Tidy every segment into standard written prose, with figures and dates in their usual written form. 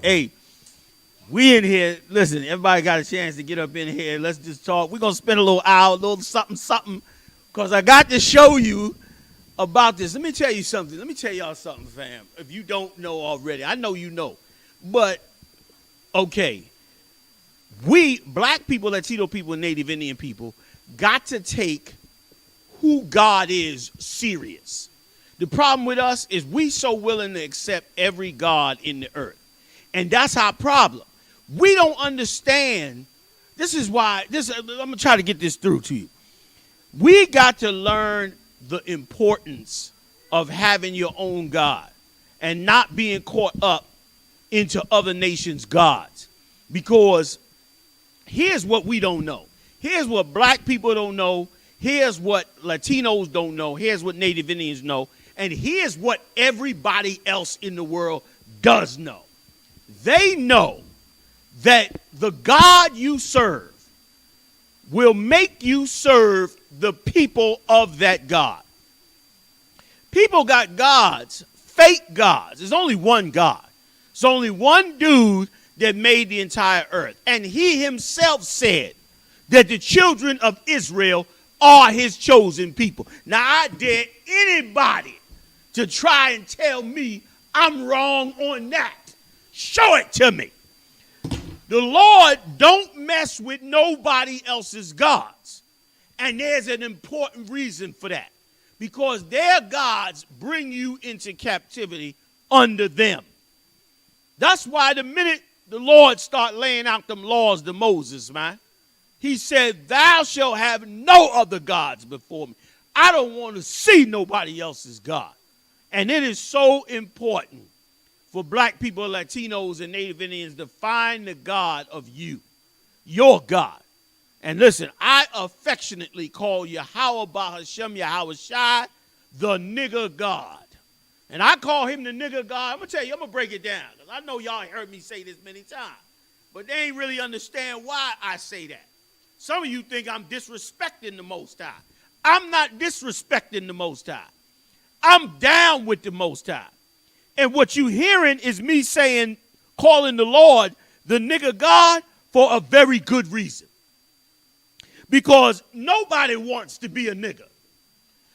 Hey, we in here. Listen, everybody got a chance to get up in here. Let's just talk. We're going to spend a little hour, a little something, because I got to show you about this. Let me tell you something. Let me tell y'all something, fam. If you don't know already, I know you know. But, okay, we, black people, Latino people, Native Indian people, got to take who God is serious. The problem with us is we so willing to accept every God in the earth. And that's our problem. We don't understand. This is why, I'm going to try to get this through to you. We got to learn the importance of having your own God and not being caught up into other nations' gods. Because here's what we don't know. Here's what black people don't know. Here's what Latinos don't know. Here's what Native Indians know. And here's what everybody else in the world does know. They know that the God you serve will make you serve the people of that God. People got gods, fake gods. There's only one God. There's only one dude that made the entire earth. And he himself said that the children of Israel are his chosen people. Now, I dare anybody to try and tell me I'm wrong on that. Show it to me. The Lord don't mess with nobody else's gods. And there's an important reason for that. Because their gods bring you into captivity under them. That's why the minute the Lord start laying out them laws to Moses, man, he said, thou shalt have no other gods before me. I don't want to see nobody else's God. And it is so important for black people, Latinos, and Native Indians to find the God of you, your God. And listen, I affectionately call Yahweh Bahashem Yahweh Shai the nigger God. And I call him the nigger God. I'm going to tell you, I'm going to break it down. Because I know y'all heard me say this many times. But they ain't really understand why I say that. Some of you think I'm disrespecting the Most High. I'm not disrespecting the Most High. I'm down with the Most High. And what you hearing is me saying, calling the Lord the nigger God for a very good reason. Because nobody wants to be a nigger.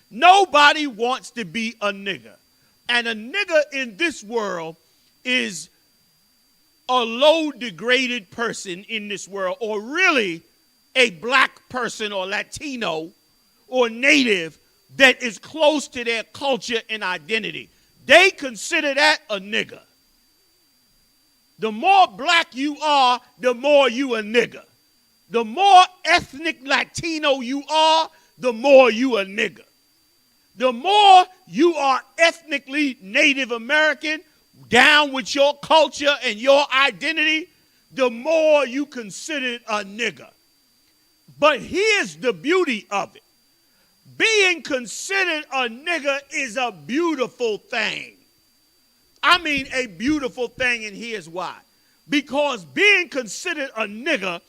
Nobody wants to be a nigger. And a nigger in this world is a low degraded person in this world, or really a black person or Latino or native that is close to their culture and identity. They consider that a nigger. The more black you are, the more you a nigger. The more ethnic Latino you are, the more you a nigger. The more you are ethnically Native American, down with your culture and your identity, the more you consider a nigger. But here's the beauty of it. Being considered a nigger is a beautiful thing. I mean a beautiful thing, and here's why. Because being considered a nigger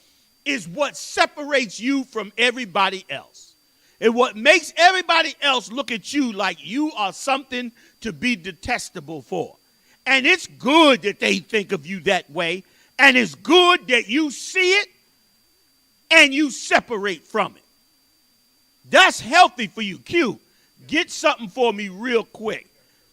is what separates you from everybody else. And what makes everybody else look at you like you are something to be detestable for. And it's good that they think of you that way. And it's good that you see it and you separate from it. That's healthy for you. Q, get something for me real quick.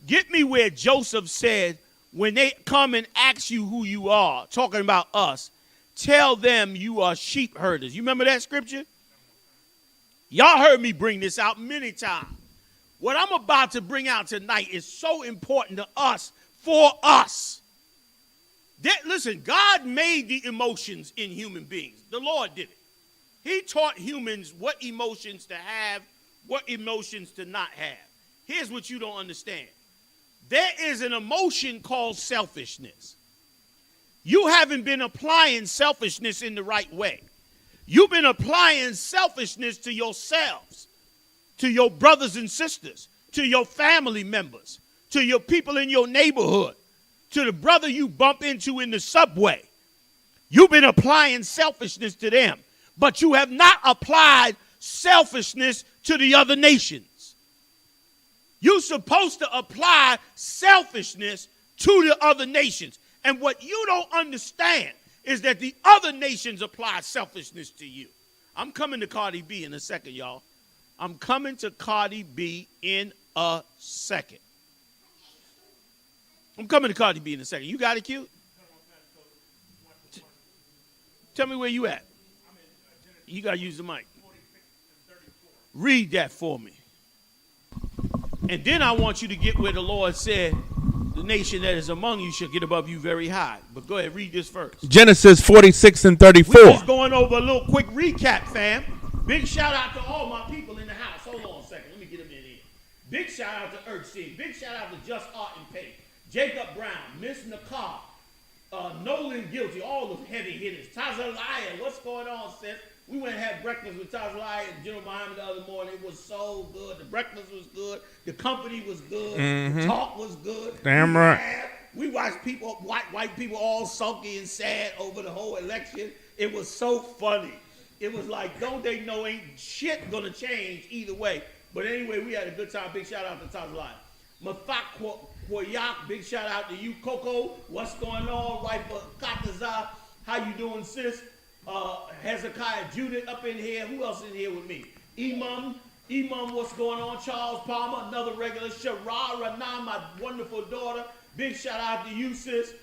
Get me where Joseph said, when they come and ask you who you are, talking about us, tell them you are sheep herders. You remember that scripture? Y'all heard me bring this out many times. What I'm about to bring out tonight is so important to us, for us. Listen, God made the emotions in human beings. The Lord did it. He taught humans what emotions to have, what emotions to not have. Here's what you don't understand. There is an emotion called selfishness. You haven't been applying selfishness in the right way. You've been applying selfishness to yourselves, to your brothers and sisters, to your family members, to your people in your neighborhood, to the brother you bump into in the subway. You've been applying selfishness to them. But you have not applied selfishness to the other nations. You're supposed to apply selfishness to the other nations. And what you don't understand is that the other nations apply selfishness to you. I'm coming to Cardi B in a second, y'all. I'm coming to Cardi B in a second. I'm coming to Cardi B in a second. You got it, Q? Tell me where you at. You got to use the mic. Read that for me. And then I want you to get where the Lord said, the nation that is among you shall get above you very high. But go ahead, read this first. Genesis 46 and 34. We're just going over a little quick recap, fam. Big shout out to all my people in the house. Hold on a second. Let me get them in here. Big shout out to Urch C. Big shout out to Just Art and Pay. Jacob Brown, Miss Nakar, Nolan Guilty, all the heavy hitters. Tazaliah, what's going on, sis? We went and had breakfast with Tazaliah and Gen.YAHANNA the other morning. It was so good. The breakfast was good. The company was good. The talk was good. Damn right. We watched people, white people all sulky and sad over the whole election. It was so funny. It was like, don't they know ain't shit gonna change either way. But anyway, we had a good time. Big shout out to Tazaliah. Mafak Koyak, big shout out to you, Coco. What's going on? Wife of Kataza. How you doing, sis? Hezekiah Judith up in here. Who else in here with me? Imam, what's going on? Charles Palmer, another regular. Shara Rana, my wonderful daughter. Big shout out to you, sis.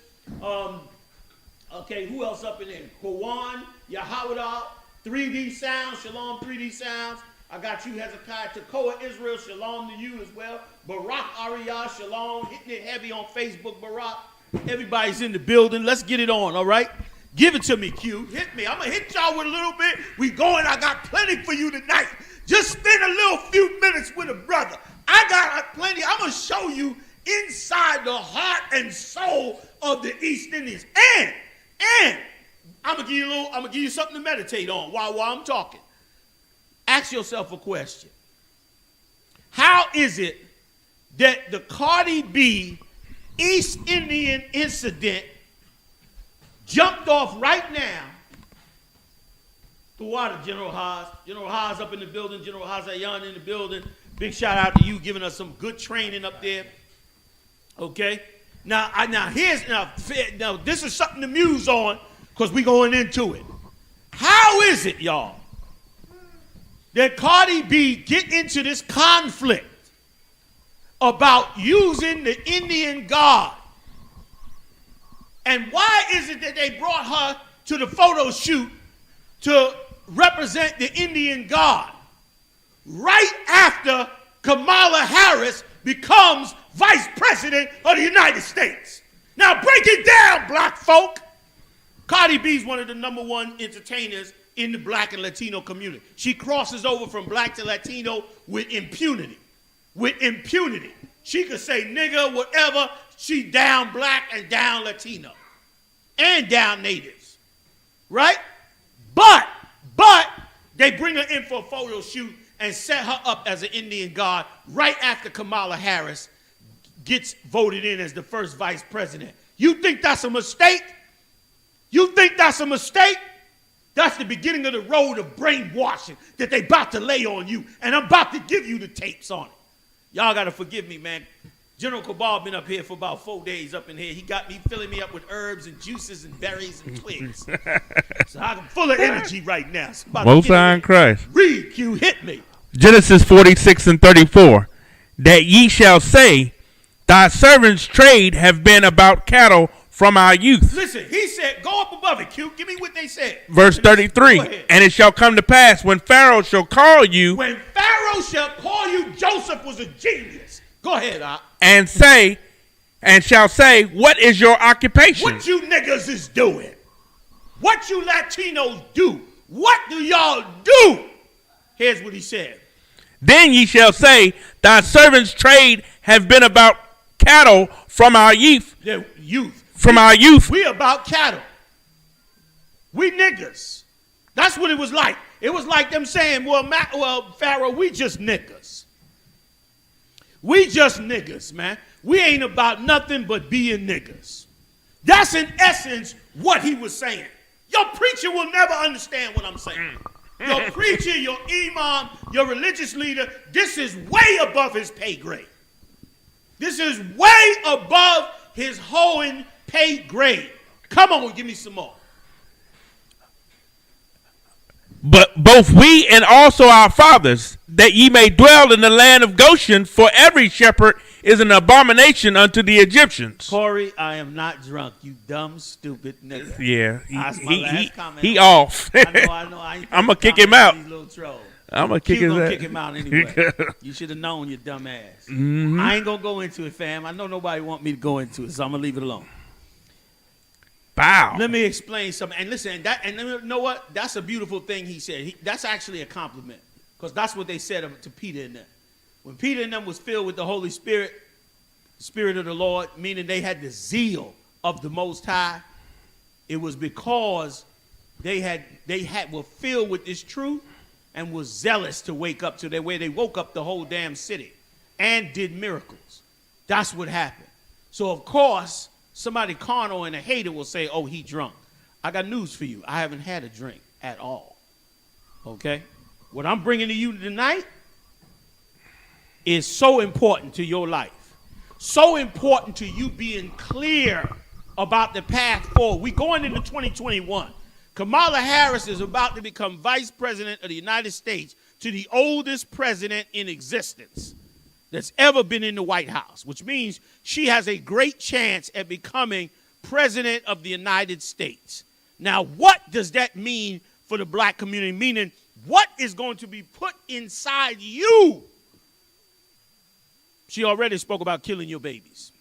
Okay, who else up in there? Kawan, Yahawada, 3D Sounds, Shalom 3D Sounds. I got you, Hezekiah. Tekoa Israel, shalom to you as well. Barak Ariyah, shalom. Hitting it heavy on Facebook, Barak. Everybody's in the building. Let's get it on, all right? Give it to me, Q. Hit me. I'm going to hit y'all with a little bit. We going. I got plenty for you tonight. Just spend a little few minutes with a brother. I got plenty. I'm going to show you inside the heart and soul of the East Indians. And I'm going to give you something to meditate on while I'm talking. Ask yourself a question. How is it that the Cardi B East Indian incident jumped off right now? The water, General Haas. General Haas up in the building. General Hazayan in the building. Big shout out to you giving us some good training up there. Okay? Now this is something to muse on because we're going into it. How is it, y'all, that Cardi B get into this conflict about using the Indian God? And why is it that they brought her to the photo shoot to represent the Indian God right after Kamala Harris becomes vice president of the United States? Now break it down, black folk. Cardi B is one of the #1 entertainers in the black and Latino community. She crosses over from black to Latino with impunity. With impunity. She could say nigga, whatever. She down black and down Latino. And down natives. Right? But they bring her in for a photo shoot and set her up as an Indian god right after Kamala Harris gets voted in as the first vice president. You think that's a mistake? You think that's a mistake? That's the beginning of the road of brainwashing that they about to lay on you. And I'm about to give you the tapes on it. Y'all got to forgive me, man. General Cabal been up here for about 4 days up in here. He got me filling me up with herbs and juices and berries and twigs. So I'm full of energy right now. Most High in Christ. Read, Q, hit me. Genesis 46 and 34. That ye shall say, thy servants' trade have been about cattle from our youth. Listen, he said, go up above it, Q. Give me what they said. Verse 33. And it shall come to pass when Pharaoh shall call you. When Pharaoh shall call you, Joseph was a genius. Go ahead, Op. And shall say, what is your occupation? What you niggas is doing? What you Latinos do? What do y'all do? Here's what he said. Then ye shall say, thy servants' trade have been about cattle from our youth. From our youth. We about cattle. We niggas. That's what it was like. It was like them saying, well, Pharaoh, we just niggas. We just niggas, man. We ain't about nothing but being niggas. That's in essence what he was saying. Your preacher will never understand what I'm saying. Your preacher, your imam, your religious leader, this is way above his pay grade. This is way above his hoeing pay grade. Come on, give me some more. But both we and also our fathers, that ye may dwell in the land of Goshen, for every shepherd is an abomination unto the Egyptians. Corey, I am not drunk, you dumb, stupid nigga. Yeah, he I off. know. I'm gonna kick him out. These little trolls. I'm gonna kick him out anyway. You should have known, you dumb ass. Mm-hmm. I ain't gonna go into it, fam. I know nobody want me to go into it, so I'm gonna leave it alone. Wow. Let me explain something. And listen, and you know what? That's a beautiful thing he said. That's actually a compliment, because that's what they said to Peter and them. When Peter and them was filled with the Holy Spirit, the Spirit of the Lord, meaning they had the zeal of the Most High, it was because they were filled with this truth and was zealous to wake up to their way. They woke up the whole damn city and did miracles. That's what happened. So of course, somebody carnal and a hater will say, oh, he drunk. I got news for you. I haven't had a drink at all. Okay? What I'm bringing to you tonight is so important to your life. So important to you being clear about the path forward. We're going into 2021. Kamala Harris is about to become vice president of the United States to the oldest president in existence that's ever been in the White House, which means she has a great chance at becoming president of the United States. Now, what does that mean for the black community? Meaning, what is going to be put inside you? She already spoke about killing your babies.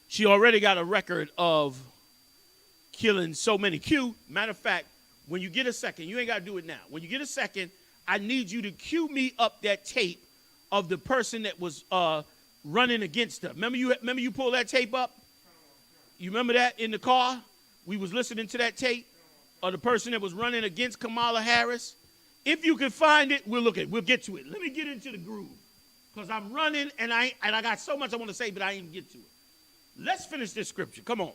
She already got a record of killing so many. Matter of fact, when you get a second, you ain't got to do it now. When you get a second, I need you to cue me up that tape of the person that was running against her. Remember you pulled that tape up? You remember that in the car? We was listening to that tape of the person that was running against Kamala Harris. If you can find it, we'll get to it. Let me get into the groove, because I'm running and I got so much I want to say, but I ain't get to it. Let's finish this scripture. Come on.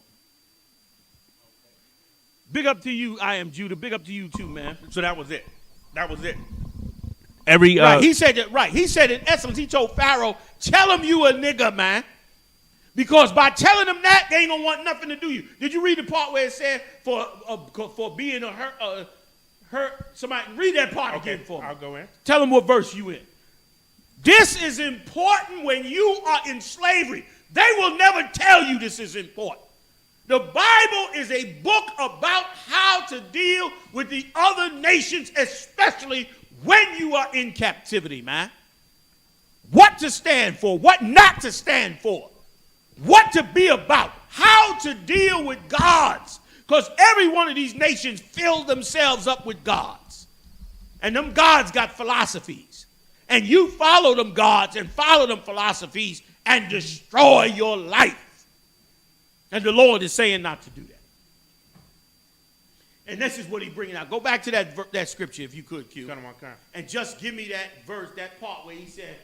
Big up to you, I am Judah. Big up to you too, man. So that was it. Right, he said that. Right, he said in essence, he told Pharaoh, "Tell him you a nigga, man." Because by telling them that, they ain't gonna want nothing to do you. Did you read the part where it said for being a hurt? Somebody read that part again for me. I'll go in. Tell them what verse you in. This is important when you are in slavery. They will never tell you this is important. The Bible is a book about how to deal with the other nations, especially when you are in captivity, man. What to stand for, what not to stand for, what to be about, how to deal with gods. Because every one of these nations filled themselves up with gods. And them gods got philosophies. And you follow them gods and follow them philosophies and destroy your life. And the Lord is saying not to do that. And this is what he's bringing out. Go back to that scripture if you could, Q. And just give me that verse, that part where he said,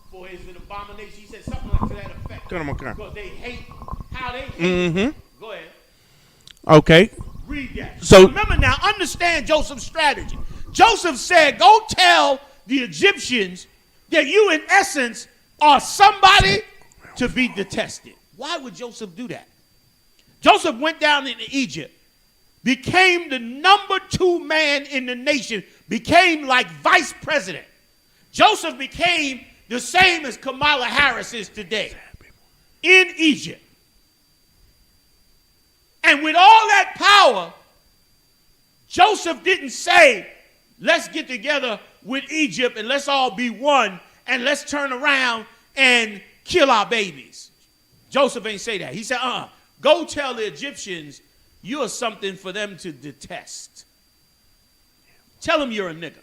for is an abomination. He said something like to that effect. Because they hate how they hate. Mm-hmm. Go ahead. Okay. Read that. So remember now, understand Joseph's strategy. Joseph said, go tell the Egyptians that you in essence are somebody to be detested. Why would Joseph do that? Joseph went down into Egypt, became the number 2 man in the nation, became like vice president. Joseph became the same as Kamala Harris is today in Egypt. And with all that power, Joseph didn't say, let's get together with Egypt and let's all be one and let's turn around and kill our babies. Joseph ain't say that. He said, go tell the Egyptians you're something for them to detest. Tell them you're a nigga.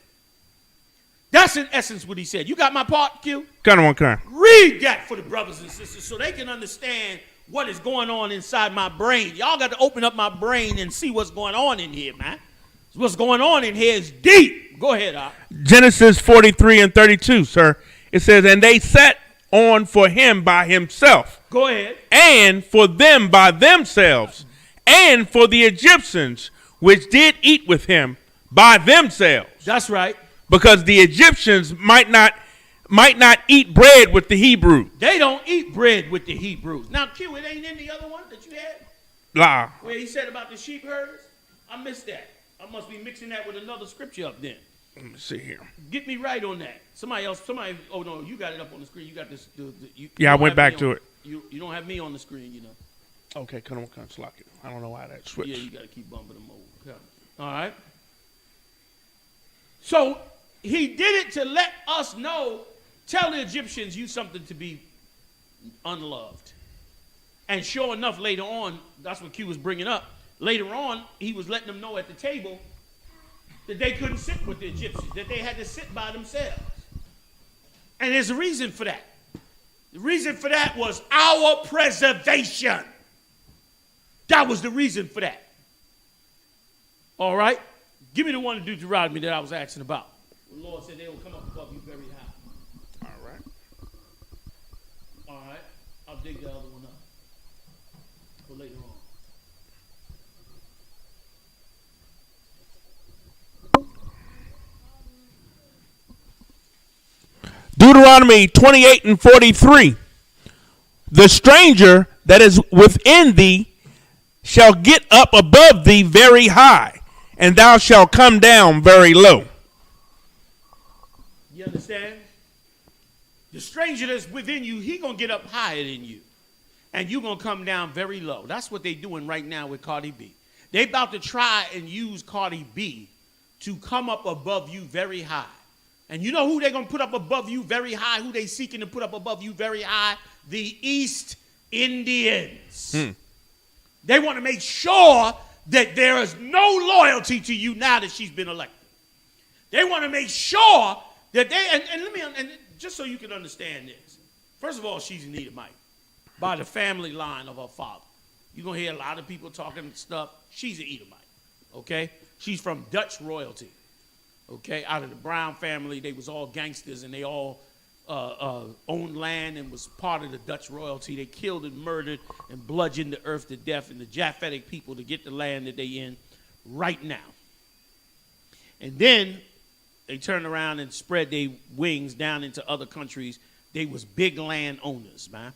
That's in essence what he said. You got my part, Q? Kind. Read that for the brothers and sisters so they can understand what is going on inside my brain. Y'all got to open up my brain and see what's going on in here, man. What's going on in here is deep. Go ahead, Al. Genesis 43 and 32, sir. It says, and they sat on for him by himself. Go ahead. And for them by themselves. And for the Egyptians, which did eat with him by themselves. That's right. Because the Egyptians might might not eat bread with the Hebrew. They don't eat bread with the Hebrews. Now, Q, it ain't in the other one that you had? La. Where he said about the sheep herders? I missed that. I must be mixing that with another scripture up then. Let me see here. Get me right on that. Somebody, oh no, you got it up on the screen. You got this. I went back to it. You don't have me on the screen, you know. Okay, come on, slack it. I don't know why that switched. Yeah, you got to keep bumping them over. All right. So he did it to let us know, tell the Egyptians you something to be unloved. And sure enough, later on, that's what Q was bringing up. Later on, he was letting them know at the table that they couldn't sit with the Egyptians, that they had to sit by themselves. And there's a reason for that. The reason for that was our preservation. That was the reason for that. All right? Give me the one in Deuteronomy that I was asking about. The Lord said they will come up above you very high. All right. All right. I'll dig the other one up for later on. Deuteronomy 28 and 43. The stranger that is within thee shall get up above thee very high, and thou shalt come down very low. You understand? The stranger that's within you, he going to get up higher than you. And you're going to come down very low. That's what they're doing right now with Cardi B. They about to try and use Cardi B to come up above you very high. And you know who they're going to put up above you very high? Who they seeking to put up above you very high? The East Indians. They want to make sure that there is no loyalty to you now that she's been elected. They want to make sure that they, and just so you can understand this. First of all, she's an Edomite by the family line of her father. You're going to hear a lot of people talking stuff. She's an Edomite, okay? She's from Dutch royalty, okay? Out of the Brown family, they was all gangsters and they all owned land and was part of the Dutch royalty. They killed and murdered and bludgeoned the earth to death and the Japhetic people to get the land that they in right now. And then they turned around and spread their wings down into other countries. They was big land owners, man.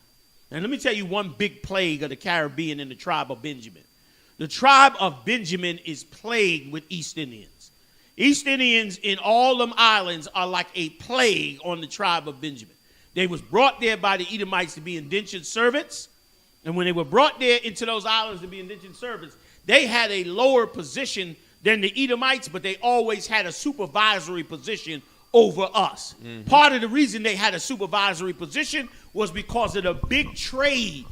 And let me tell you one big plague of the Caribbean and the tribe of Benjamin. The tribe of Benjamin is plagued with East Indians. East Indians in all them islands are like a plague on the tribe of Benjamin. They was brought there by the Edomites to be indentured servants. And when they were brought there into those islands to be indentured servants, they had a lower position than the Edomites, but they always had a supervisory position over us. Part of the reason they had a supervisory position was because of the big trade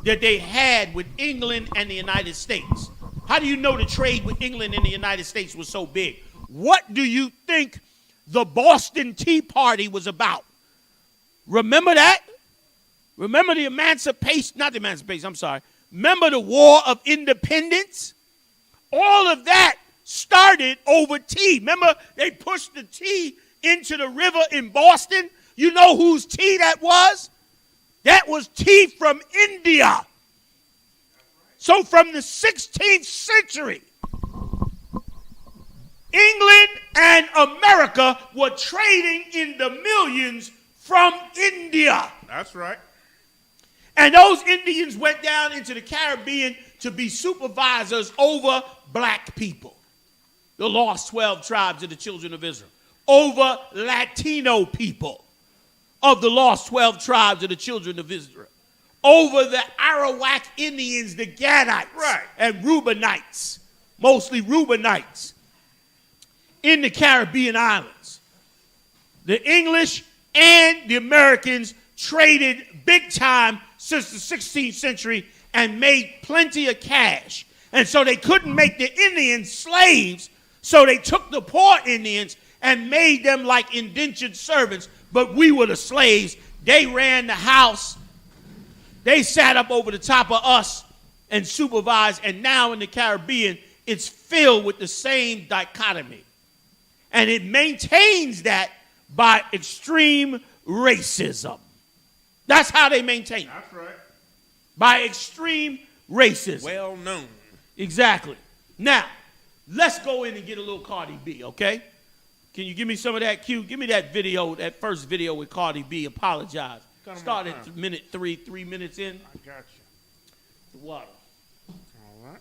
that they had with England and the United States. How do you know the trade with England and the United States was so big? What do you think the Boston Tea Party was about? Remember that? Remember the emancipation, not the emancipation, I'm sorry. Remember the War of Independence? All of that started over tea. Remember they pushed the tea into the river in Boston? You know whose tea that was? That was tea from India. So from the 16th century, England and America were trading in the millions from India. That's right. And those Indians went down into the Caribbean to be supervisors over black people. The lost 12 tribes of the children of Israel. Over Latino people of the lost 12 tribes of the children of Israel. Over the Arawak Indians, the Gadites, and Reubenites, mostly Reubenites, in the Caribbean islands. The English and the Americans traded big time since the 16th century and made plenty of cash. And so they couldn't make the Indians slaves, so they took the poor Indians and made them like indentured servants, but we were the slaves. They ran the house. They sat up over the top of us and supervised, and now in the Caribbean, it's filled with the same dichotomy. And it maintains that by extreme racism. That's how they maintain it. That's right. By extreme racism. Well known. Exactly. Now, let's go in and get a little Cardi B, okay? Can you give me some of that, Q? Give me that video, that first video with Cardi B. Apologize. Start at minute 3 minutes in. I got you. The water. All right.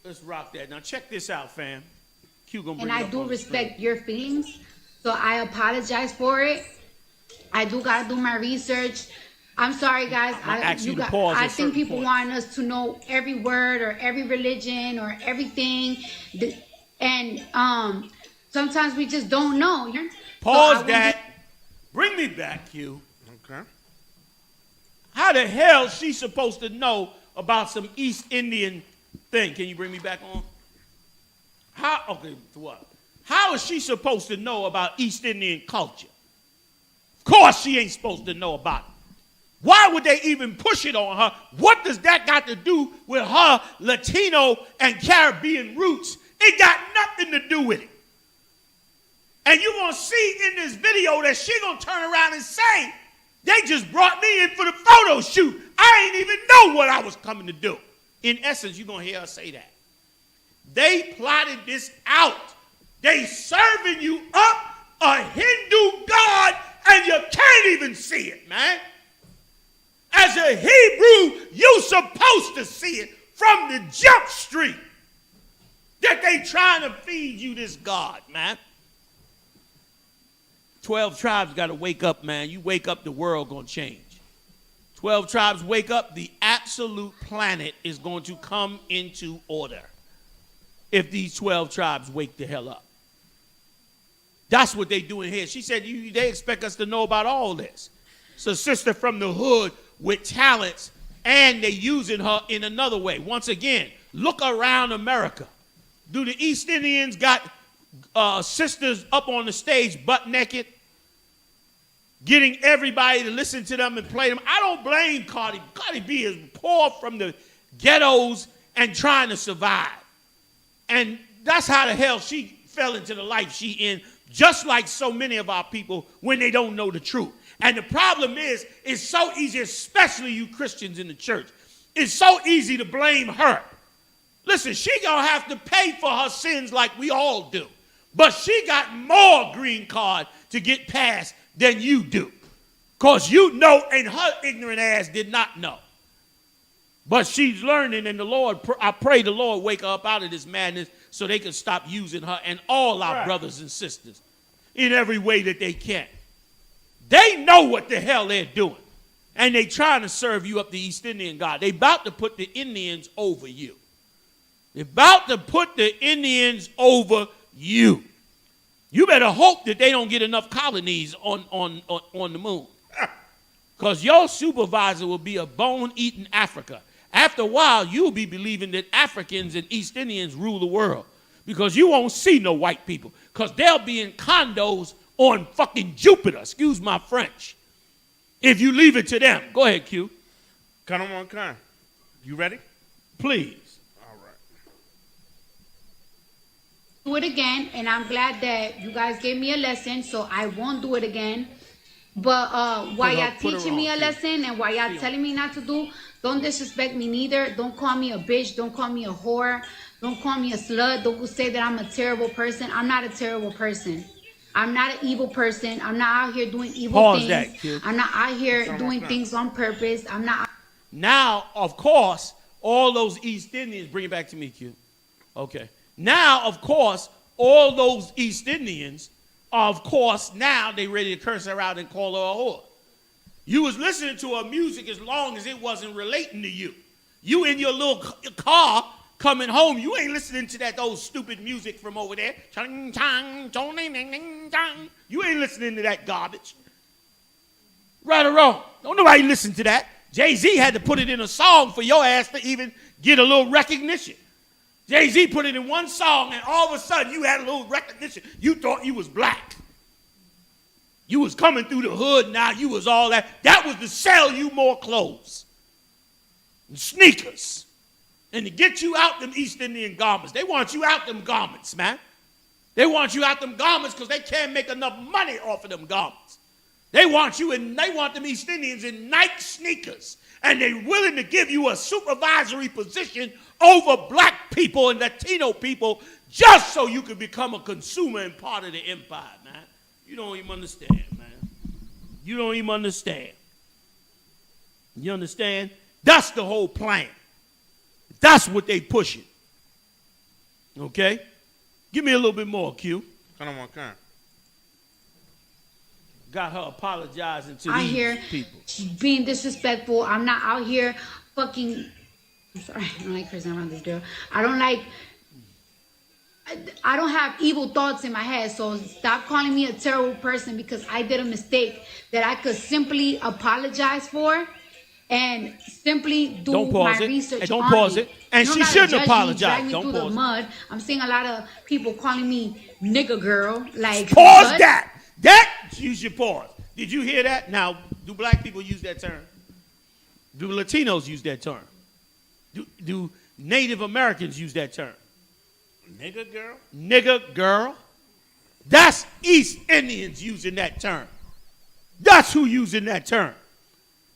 Let's rock that. Now check this out, fam. Q gonna bring And it I up do on the respect screen. your feelings, so I apologize for it. I do gotta do my research. I'm sorry, guys. I think people want us to know every word or every religion or everything, and sometimes we just don't know. Pause that. Bring me back, Q. Okay. How the hell is she supposed to know about some East Indian thing? Can you bring me back on? What? How is she supposed to know about East Indian culture? Of course she ain't supposed to know about it. Why would they even push it on her? What does that got to do with her Latino and Caribbean roots? It got nothing to do with it. And you're going to see in this video that she going to turn around and say, they just brought me in for the photo shoot. I ain't even know what I was coming to do. In essence, you're going to hear her say that. They plotted this out. They serving you up a Hindu god and you can't even see it, man. As a Hebrew, you're supposed to see it from the jump street that they trying to feed you this God, man. 12 tribes got to wake up, man. You wake up, the world going to change. 12 tribes wake up, the absolute planet is going to come into order if these 12 tribes wake the hell up. That's what they doing here. She said they expect us to know about all this. It's a sister from the hood with talents, and they using her in another way. Once again, look around America. Do the East Indians got sisters up on the stage butt naked, getting everybody to listen to them and play them? I don't blame Cardi. Cardi B is poor from the ghettos and trying to survive. And that's how the hell she fell into the life she in, just like so many of our people when they don't know the truth. And the problem is, it's so easy, especially you Christians in the church, it's so easy to blame her. Listen, she gonna have to pay for her sins like we all do. But she got more green card to get past than you do. Because you know, and her ignorant ass did not know. But she's learning, and the Lord, I pray the Lord wake her up out of this madness so they can stop using her and all our brothers and sisters in every way that they can. They know what the hell they're doing. And they trying to serve you up the East Indian God. They about to put the Indians over you. They're about to put the Indians over you. You better hope that they don't get enough colonies on the moon. Because your supervisor will be a bone-eating Africa. After a while, you'll be believing that Africans and East Indians rule the world. Because you won't see no white people. Because they'll be in condos on fucking Jupiter. Excuse my French. If you leave it to them. Go ahead, Q. Come on, come. You ready? Please. All right. Do it again, and I'm glad that you guys gave me a lesson, so I won't do it again. But while y'all teaching me a lesson and while y'all telling me not to do, don't disrespect me neither. Don't call me a bitch. Don't call me a whore. Don't call me a slut. Don't say that I'm a terrible person. I'm not a terrible person. I'm not an evil person. I'm not out here doing evil things. That, kid. I'm not out here doing things on purpose. I'm not. Now, of course, all those East Indians, bring it back to me, Q. Okay. Now, of course, all those East Indians, of course, now they ready to curse her out and call her a whore. You was listening to her music as long as it wasn't relating to you. You in your little car coming home, you ain't listening to that old stupid music from over there. You ain't listening to that garbage. Right or wrong? Don't nobody listen to that. Jay-Z had to put it in a song for your ass to even get a little recognition. Jay-Z put it in one song, and all of a sudden you had a little recognition. You thought you was black. You was coming through the hood, now you was all that. That was to sell you more clothes and sneakers and to get you out them East Indian garments. They want you out them garments, man. They want you out them garments because they can't make enough money off of them garments. They want you and they want them East Indians in Nike sneakers, and they're willing to give you a supervisory position over black people and Latino people just so you could become a consumer and part of the empire, man. You don't even understand, man. You don't even understand. You understand? That's the whole plan. That's what they pushing. Okay? Give me a little bit more, Q. Come on, come. Got her apologizing to I these hear people. being disrespectful. I'm not out here fucking. I'm sorry, I don't like cursing around this girl. I don't have evil thoughts in my head, so stop calling me a terrible person because I did a mistake that I could simply apologize for and simply do my research. Don't pause it. And she shouldn't apologize. Drag me don't through pause the it. mud. I'm seeing a lot of people calling me nigga girl. Like pause that. Use your pause. Did you hear that? Now, do black people use that term? Do Latinos use that term? Do Native Americans use that term? Nigga girl? Nigga girl. That's East Indians using that term. That's who using that term.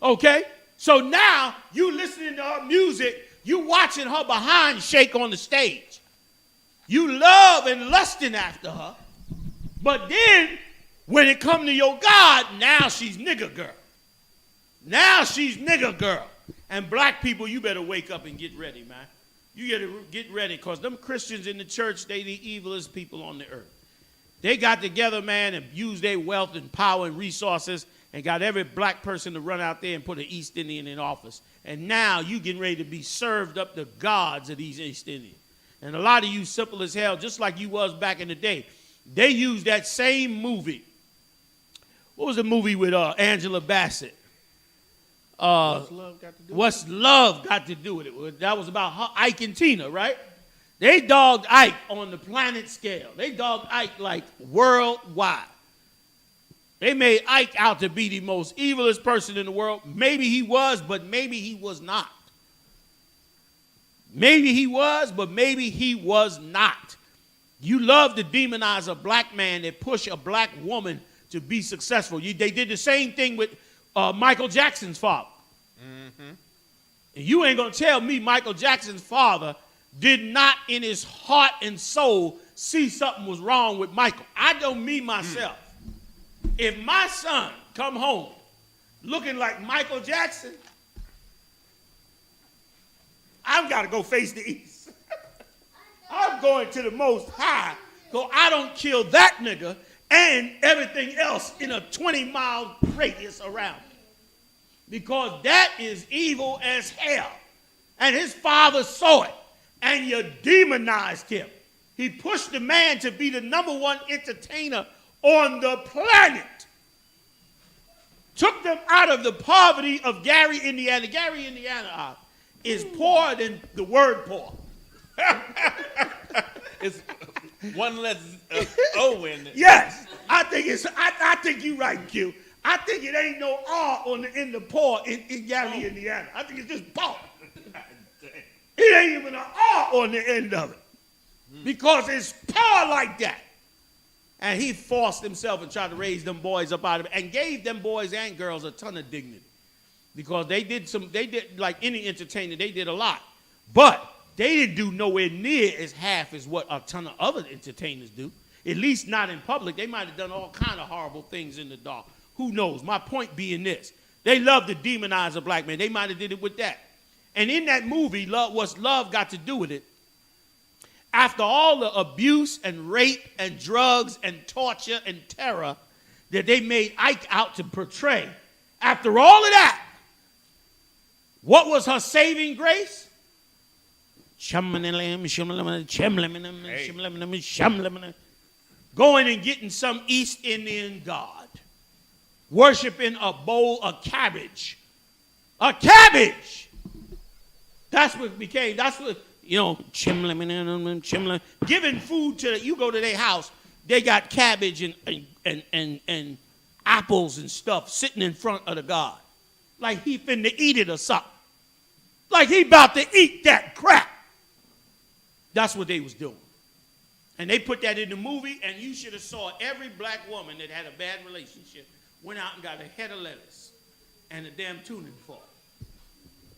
Okay? So now you listening to her music, you watching her behind shake on the stage. You love and lusting after her. But then when it come to your God, now she's nigga girl. Now she's nigga girl. And black people, you better wake up and get ready, man. You gotta get ready, because them Christians in the church, they the evilest people on the earth. They got together, man, and used their wealth and power and resources and got every black person to run out there and put an East Indian in office. And now you getting ready to be served up the gods of these East Indians. And a lot of you simple as hell, just like you was back in the day. They used that same movie. What was the movie with Angela Bassett? What's love got to do with it? What's love got to do with it? That was about Ike and Tina, right? They dogged Ike on the planet scale. They dogged Ike like worldwide. They made Ike out to be the most evilest person in the world. Maybe he was, but maybe he was not. Maybe he was, but maybe he was not. You love to demonize a black man that push a black woman to be successful. They did the same thing with Michael Jackson's father. Mm-hmm. And you ain't going to tell me Michael Jackson's father did not in his heart and soul see something was wrong with Michael. I don't mean myself. If my son come home looking like Michael Jackson, I've got to go face the east. I'm going to the Most High, so I don't kill that nigga and everything else in a 20-mile radius around me. Because that is evil as hell. And his father saw it, and you demonized him. He pushed the man to be the #1 entertainer on the planet. Took them out of the poverty of Gary, Indiana. Gary, Indiana is poorer than the word poor. It's one less O in it. Yes, I think you're right, Q. I think it ain't no R on the end of poor in Gary, Indiana. I think it's just poor. It ain't even an R on the end of it. Because it's poor like that. And he forced himself and tried to raise them boys up out of it and gave them boys and girls a ton of dignity. Because they did like any entertainer, they did a lot. But they didn't do nowhere near as half as what a ton of other entertainers do. At least not in public. They might have done all kind of horrible things in the dark. Who knows? My point being this. They love to demonize a black man. They might have did it with that. And in that movie, what's love got to do with it? After all the abuse and rape and drugs and torture and terror that they made Ike out to portray, after all of that, what was her saving grace? Going and getting some East Indian god, worshiping a bowl of cabbage. A cabbage! That's what became, giving food to, you go to their house, they got cabbage and apples and stuff sitting in front of the god. Like he finna eat it or something. Like he about to eat that crap. That's what they was doing. And they put that in the movie, and you should have saw every black woman that had a bad relationship went out and got a head of lettuce and a damn tuning fork.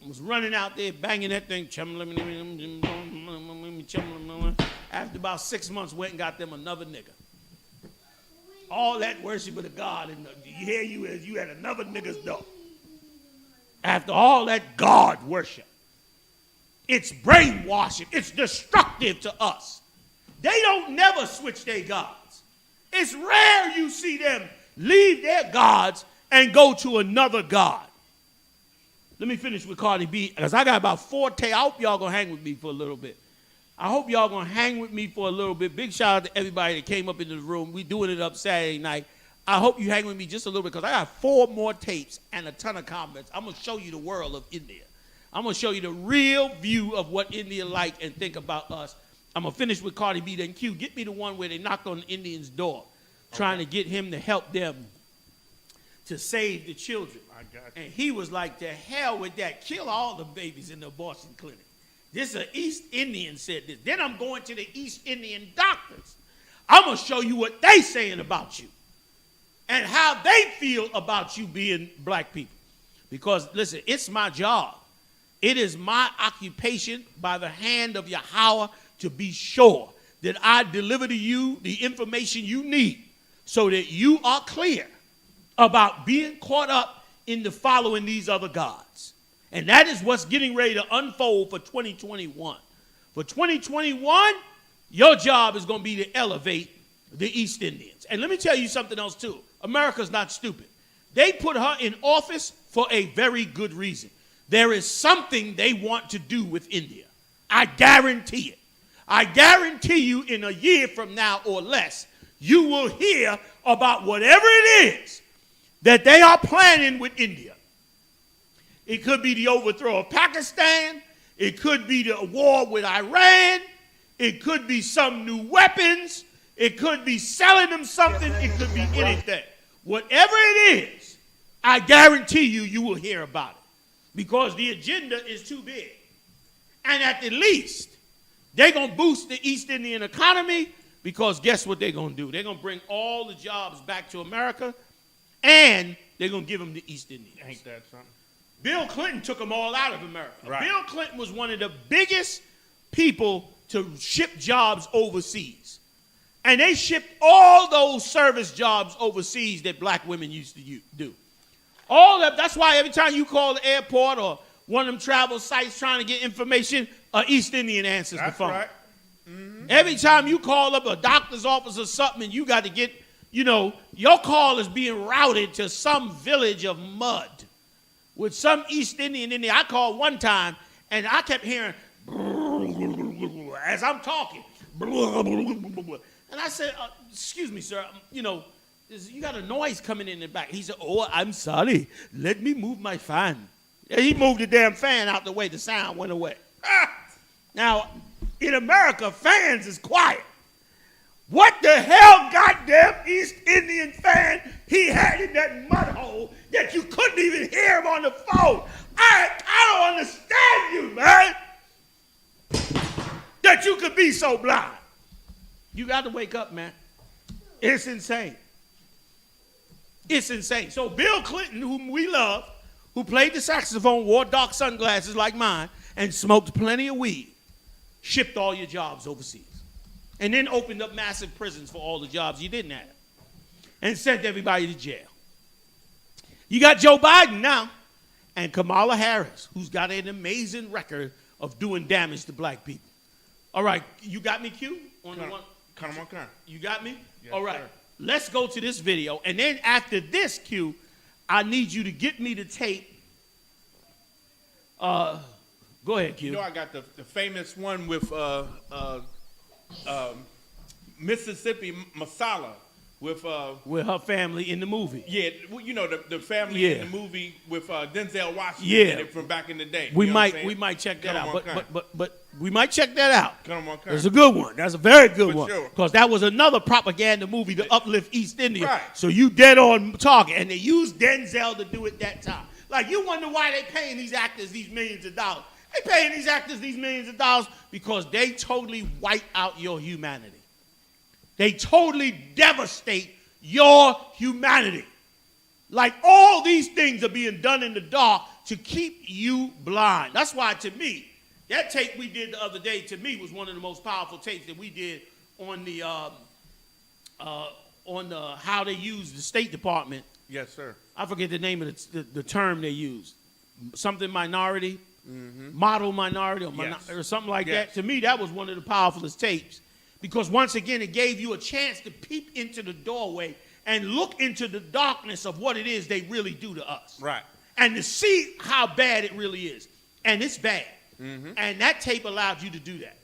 Was running out there banging that thing. After about 6 months, went and got them another nigga. All that worship of the God, and here you is, you had another nigga's dog. After all that God worship, it's brainwashing. It's destructive to us. They don't never switch their gods. It's rare you see them leave their gods and go to another god. Let me finish with Cardi B, because I got about 4 tapes. I hope y'all going to hang with me for a little bit. I hope y'all going to hang with me for a little bit. Big shout out to everybody that came up into the room. We doing it up Saturday night. I hope you hang with me just a little bit, because I got 4 more tapes and a ton of comments. I'm going to show you the world of India. I'm going to show you the real view of what India like and think about us. I'm going to finish with Cardi B, then Q. Get me the one where they knocked on the Indian's door, trying to get him to help them to save the children. I got you. And he was like, to hell with that. Kill all the babies in the abortion clinic. This is an East Indian said this. Then I'm going to the East Indian doctors. I'm going to show you what they saying about you and how they feel about you being black people. Because, listen, it's my job. It is my occupation by the hand of Yahweh to be sure that I deliver to you the information you need so that you are clear about being caught up in the following these other gods. And that is what's getting ready to unfold for 2021. For 2021, your job is going to be to elevate the East Indians. And let me tell you something else, too. America's not stupid. They put her in office for a very good reason. There is something they want to do with India. I guarantee it. I guarantee you in a year from now or less, you will hear about whatever it is that they are planning with India. It could be the overthrow of Pakistan. It could be the war with Iran. It could be some new weapons. It could be selling them something. It could be anything. Whatever it is, I guarantee you, you will hear about it. Because the agenda is too big. And at the least, they're going to boost the East Indian economy, because guess what they're going to do? They're going to bring all the jobs back to America, and they're going to give them to East Indians. Ain't that something? Bill Clinton took them all out of America. Right. Bill Clinton was one of the biggest people to ship jobs overseas. And they shipped all those service jobs overseas that black women used to do. All that. That's why every time you call the airport or one of them travel sites trying to get information, an East Indian answers the phone. Right. Mm-hmm. Every time you call up a doctor's office or something and you got to get, your call is being routed to some village of mud with some East Indian in there. I called one time and I kept hearing as I'm talking. And I said, excuse me, sir, you got a noise coming in the back. He said, oh, I'm sorry. Let me move my fan. And he moved the damn fan out the way. The sound went away. Now, in America, fans is quiet. What the hell goddamn East Indian fan he had in that mud hole that you couldn't even hear him on the phone? I don't understand you, man. That you could be so blind. You got to wake up, man. It's insane. It's insane. So Bill Clinton, whom we love, who played the saxophone, wore dark sunglasses like mine, and smoked plenty of weed, shipped all your jobs overseas. And then opened up massive prisons for all the jobs you didn't have. And sent everybody to jail. You got Joe Biden now, and Kamala Harris, who's got an amazing record of doing damage to black people. All right, you got me, Q? Come on. You got me? Yes, all right. Sir. Let's go to this video. And then after this, Q, I need you to get me the tape. Go ahead, Q. I got the famous one with Mississippi Masala with her family in the movie. Yeah, the family in the movie with Denzel Washington in it from back in the day. We might check that out. But we might check that out. Come on. It's a good one. That's a very good one. Sure. Because that was another propaganda movie to uplift East India. Right. So you dead on target. And they used Denzel to do it that time. Like, you wonder why they paying these actors these millions of dollars. They paying these actors these millions of dollars because they totally wipe out your humanity. They totally devastate your humanity. Like, all these things are being done in the dark to keep you blind. That's why, to me, That tape we did the other day, to me, was one of the most powerful tapes that we did on the how they use the State Department. Yes, sir. I forget the name of the term they used. Something minority, model minority, or something like that. To me, that was one of the powerfulest tapes because once again, it gave you a chance to peep into the doorway and look into the darkness of what it is they really do to us. Right. And to see how bad it really is. And it's bad. And that tape allowed you to do that.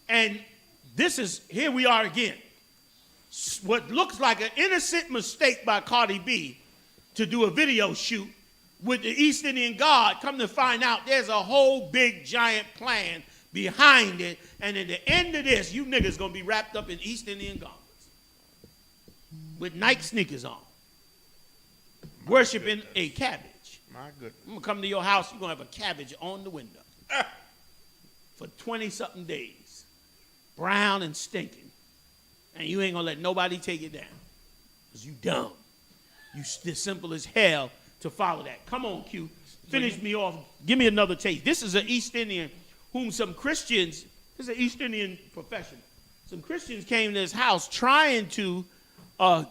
And here we are again. What looks like an innocent mistake by Cardi B to do a video shoot with the East Indian God, come to find out there's a whole big giant plan behind it. And at the end of this, you niggas gonna be wrapped up in East Indian garments with Nike sneakers on, worshiping a cabbage. My goodness. I'm gonna come to your house, you're gonna have a cabbage on the window for 20-something days, brown and stinking, and you ain't gonna let nobody take it down because you dumb. You simple as hell to follow that. Come on, Q. Finish me off. Give me another taste. This is an East Indian whom some Christians, this is an East Indian professional. Some Christians came to his house trying to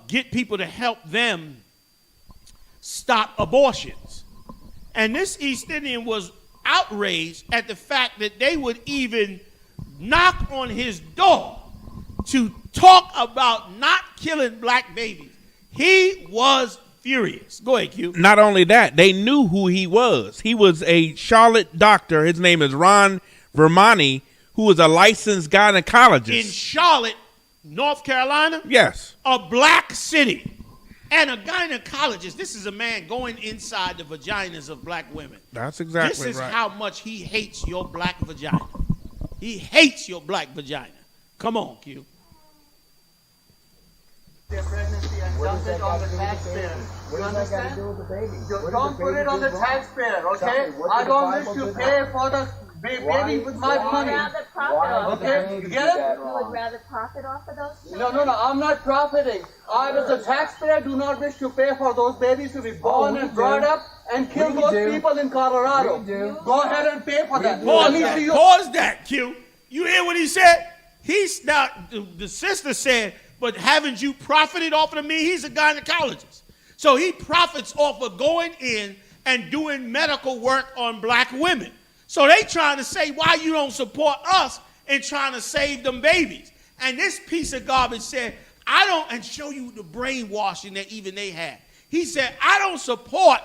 get people to help them stop abortions. And this East Indian was outraged at the fact that they would even knock on his door to talk about not killing black babies. He was furious. Go ahead, Q. Not only that, they knew who he was. He was a Charlotte doctor. His name is Ron Vermani, who was a licensed gynecologist. In Charlotte, North Carolina? Yes. A black city. And a gynecologist. This is a man going inside the vaginas of black women. That's exactly right. This is how much he hates your black vagina. He hates your black vagina. Come on, Q. Their pregnancy and dump it on the taxpayer. You understand? Don't put it on the taxpayer, okay? I don't wish to pay for the baby with my money. Okay, you get it? You would rather profit off of those children? No, I'm not profiting. I, as a taxpayer, do not wish to pay for those babies to be born and brought up and kill those people in Colorado. Go ahead and pay for that. Pause that, Q. You hear what he said? The sister said, but haven't you profited off of me? He's a gynecologist. So he profits off of going in and doing medical work on black women. So they trying to say why you don't support us in trying to save them babies. And this piece of garbage said, I don't, and show you the brainwashing that even they had. He said, I don't support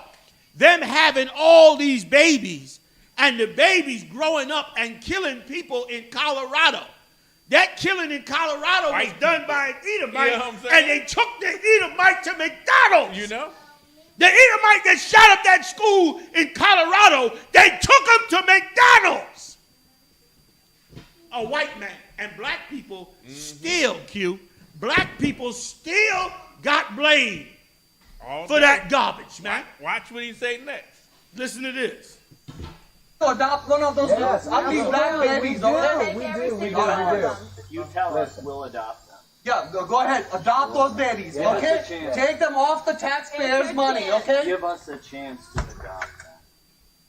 them having all these babies and the babies growing up and killing people in Colorado. That killing in Colorado was done by an Edomite, and they took the Edomite to McDonald's. You know? The Edomite that shot up that school in Colorado, they took him to McDonald's. A white man. And black people still, Q, black people still got blamed for that garbage, man. Watch what he say next. Listen to this. Adopt one of those ugly black babies, okay? We do. You tell us, we'll adopt them. Yeah, go ahead. Adopt those babies, okay? Take them off the taxpayers' money, okay? Give us a chance to adopt them.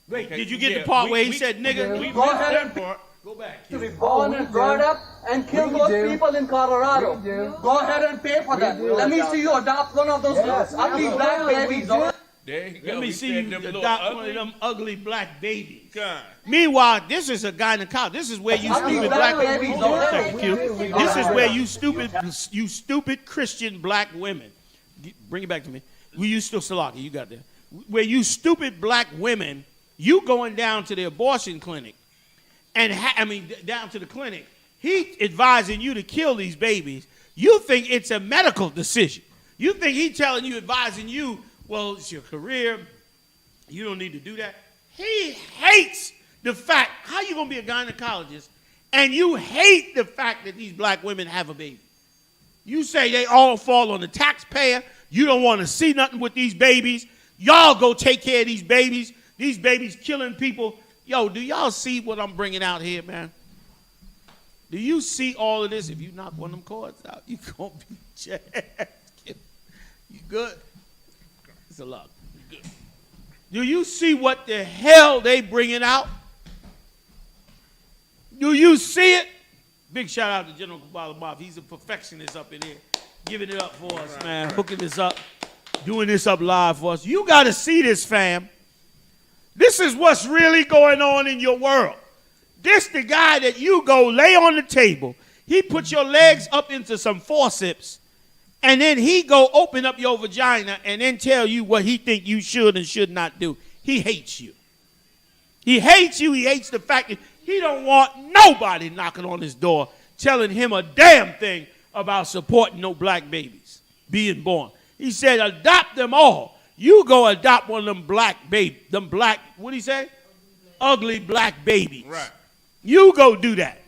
Wait, did you get the part where he said nigga? Go ahead and Go back. to be born and brought up and kill those people in Colorado. Go ahead and pay for that. Let me see you adopt one of those ugly black babies, okay? There you go. Let me see you adopt one of them ugly black babies. God. Meanwhile, this is a gynecologist. This is where you stupid black women. Thank you. This is where you stupid Christian black women. Bring it back to me. You still Salaki, you got that. Where you stupid black women, you going down to the abortion clinic, and down to the clinic. He advising you to kill these babies. You think it's a medical decision. You think he telling you, advising you, well, it's your career. You don't need to do that. He hates the fact, how you going to be a gynecologist, and you hate the fact that these black women have a baby. You say they all fall on the taxpayer. You don't want to see nothing with these babies. Y'all go take care of these babies. These babies killing people. Yo, do y'all see what I'm bringing out here, man? Do you see all of this? If you knock one of them cords out, you going to be jazzed. You good? It's a lot. Do you see what the hell they bringing out? Do you see it? Big shout out to General Kabbalah. He's a perfectionist up in here. Giving it up for us, man. Hooking this up. Doing this up live for us. You got to see this, fam. This is what's really going on in your world. This the guy that you go lay on the table. He put your legs up into some forceps, and then he go open up your vagina and then tell you what he think you should and should not do. He hates you. He hates you. He hates the fact that he don't want nobody knocking on his door telling him a damn thing about supporting no black babies being born. He said, adopt them all. You go adopt one of them black babies. Them black, what did he say? Ugly black babies. Right. You go do that.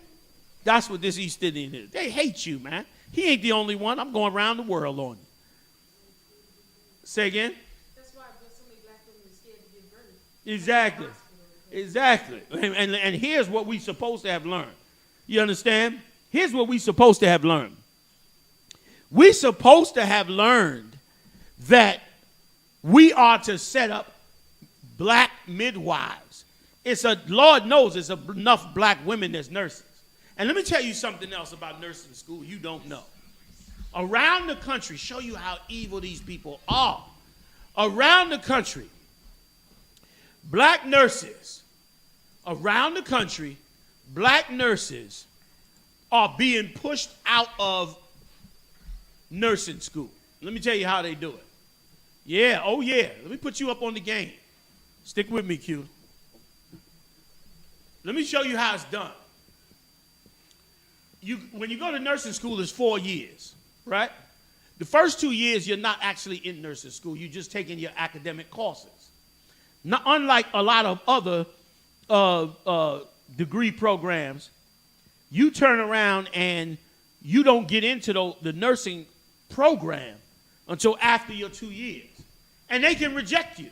That's what this East Indian is. They hate you, man. He ain't the only one. I'm going around the world on you. Say again? That's why so many black women are scared to give birth. Exactly. Exactly. And here's what we supposed to have learned. You understand? Here's what we supposed to have learned. We supposed to have learned that we are to set up black midwives. Lord knows there's enough black women as nurses. And let me tell you something else about nursing school you don't know. Around the country, show you how evil these people are. Around the country, black nurses, around the country, black nurses are being pushed out of nursing school. Let me tell you how they do it. Yeah, oh yeah. Let me put you up on the game. Stick with me, Q. Let me show you how it's done. When you go to nursing school, it's 4 years, right? The first 2 years, you're not actually in nursing school. You're just taking your academic courses. Now, unlike a lot of other degree programs, you turn around and you don't get into the nursing program until after your 2 years. And they can reject you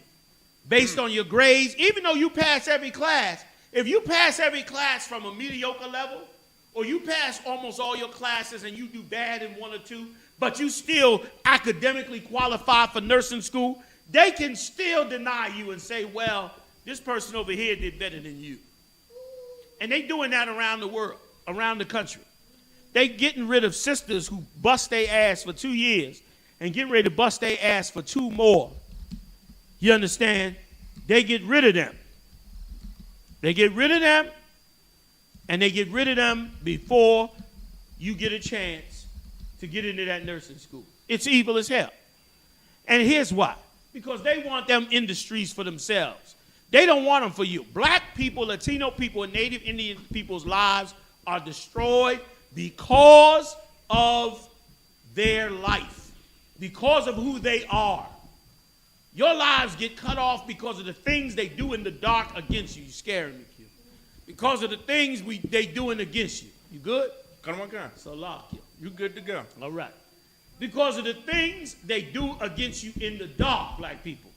based on your grades, even though you pass every class. If you pass every class from a mediocre level, or you pass almost all your classes and you do bad in one or two, but you still academically qualify for nursing school, they can still deny you and say, well, this person over here did better than you. And they doing that around the world, around the country. They getting rid of sisters who bust their ass for 2 years and getting ready to bust their ass for 2 more. You understand? They get rid of them. They get rid of them, and they get rid of them before you get a chance to get into that nursing school. It's evil as hell. And here's why. Because they want them industries for themselves. They don't want them for you. Black people, Latino people, and Native Indian people's lives are destroyed because of their life, because of who they are. Your lives get cut off because of the things they do in the dark against you. You're scaring me, Q. Because of the things they doing against you. You good? Come on, God. So lock you. You good to go. All right. Because of the things they do against you in the dark, black people.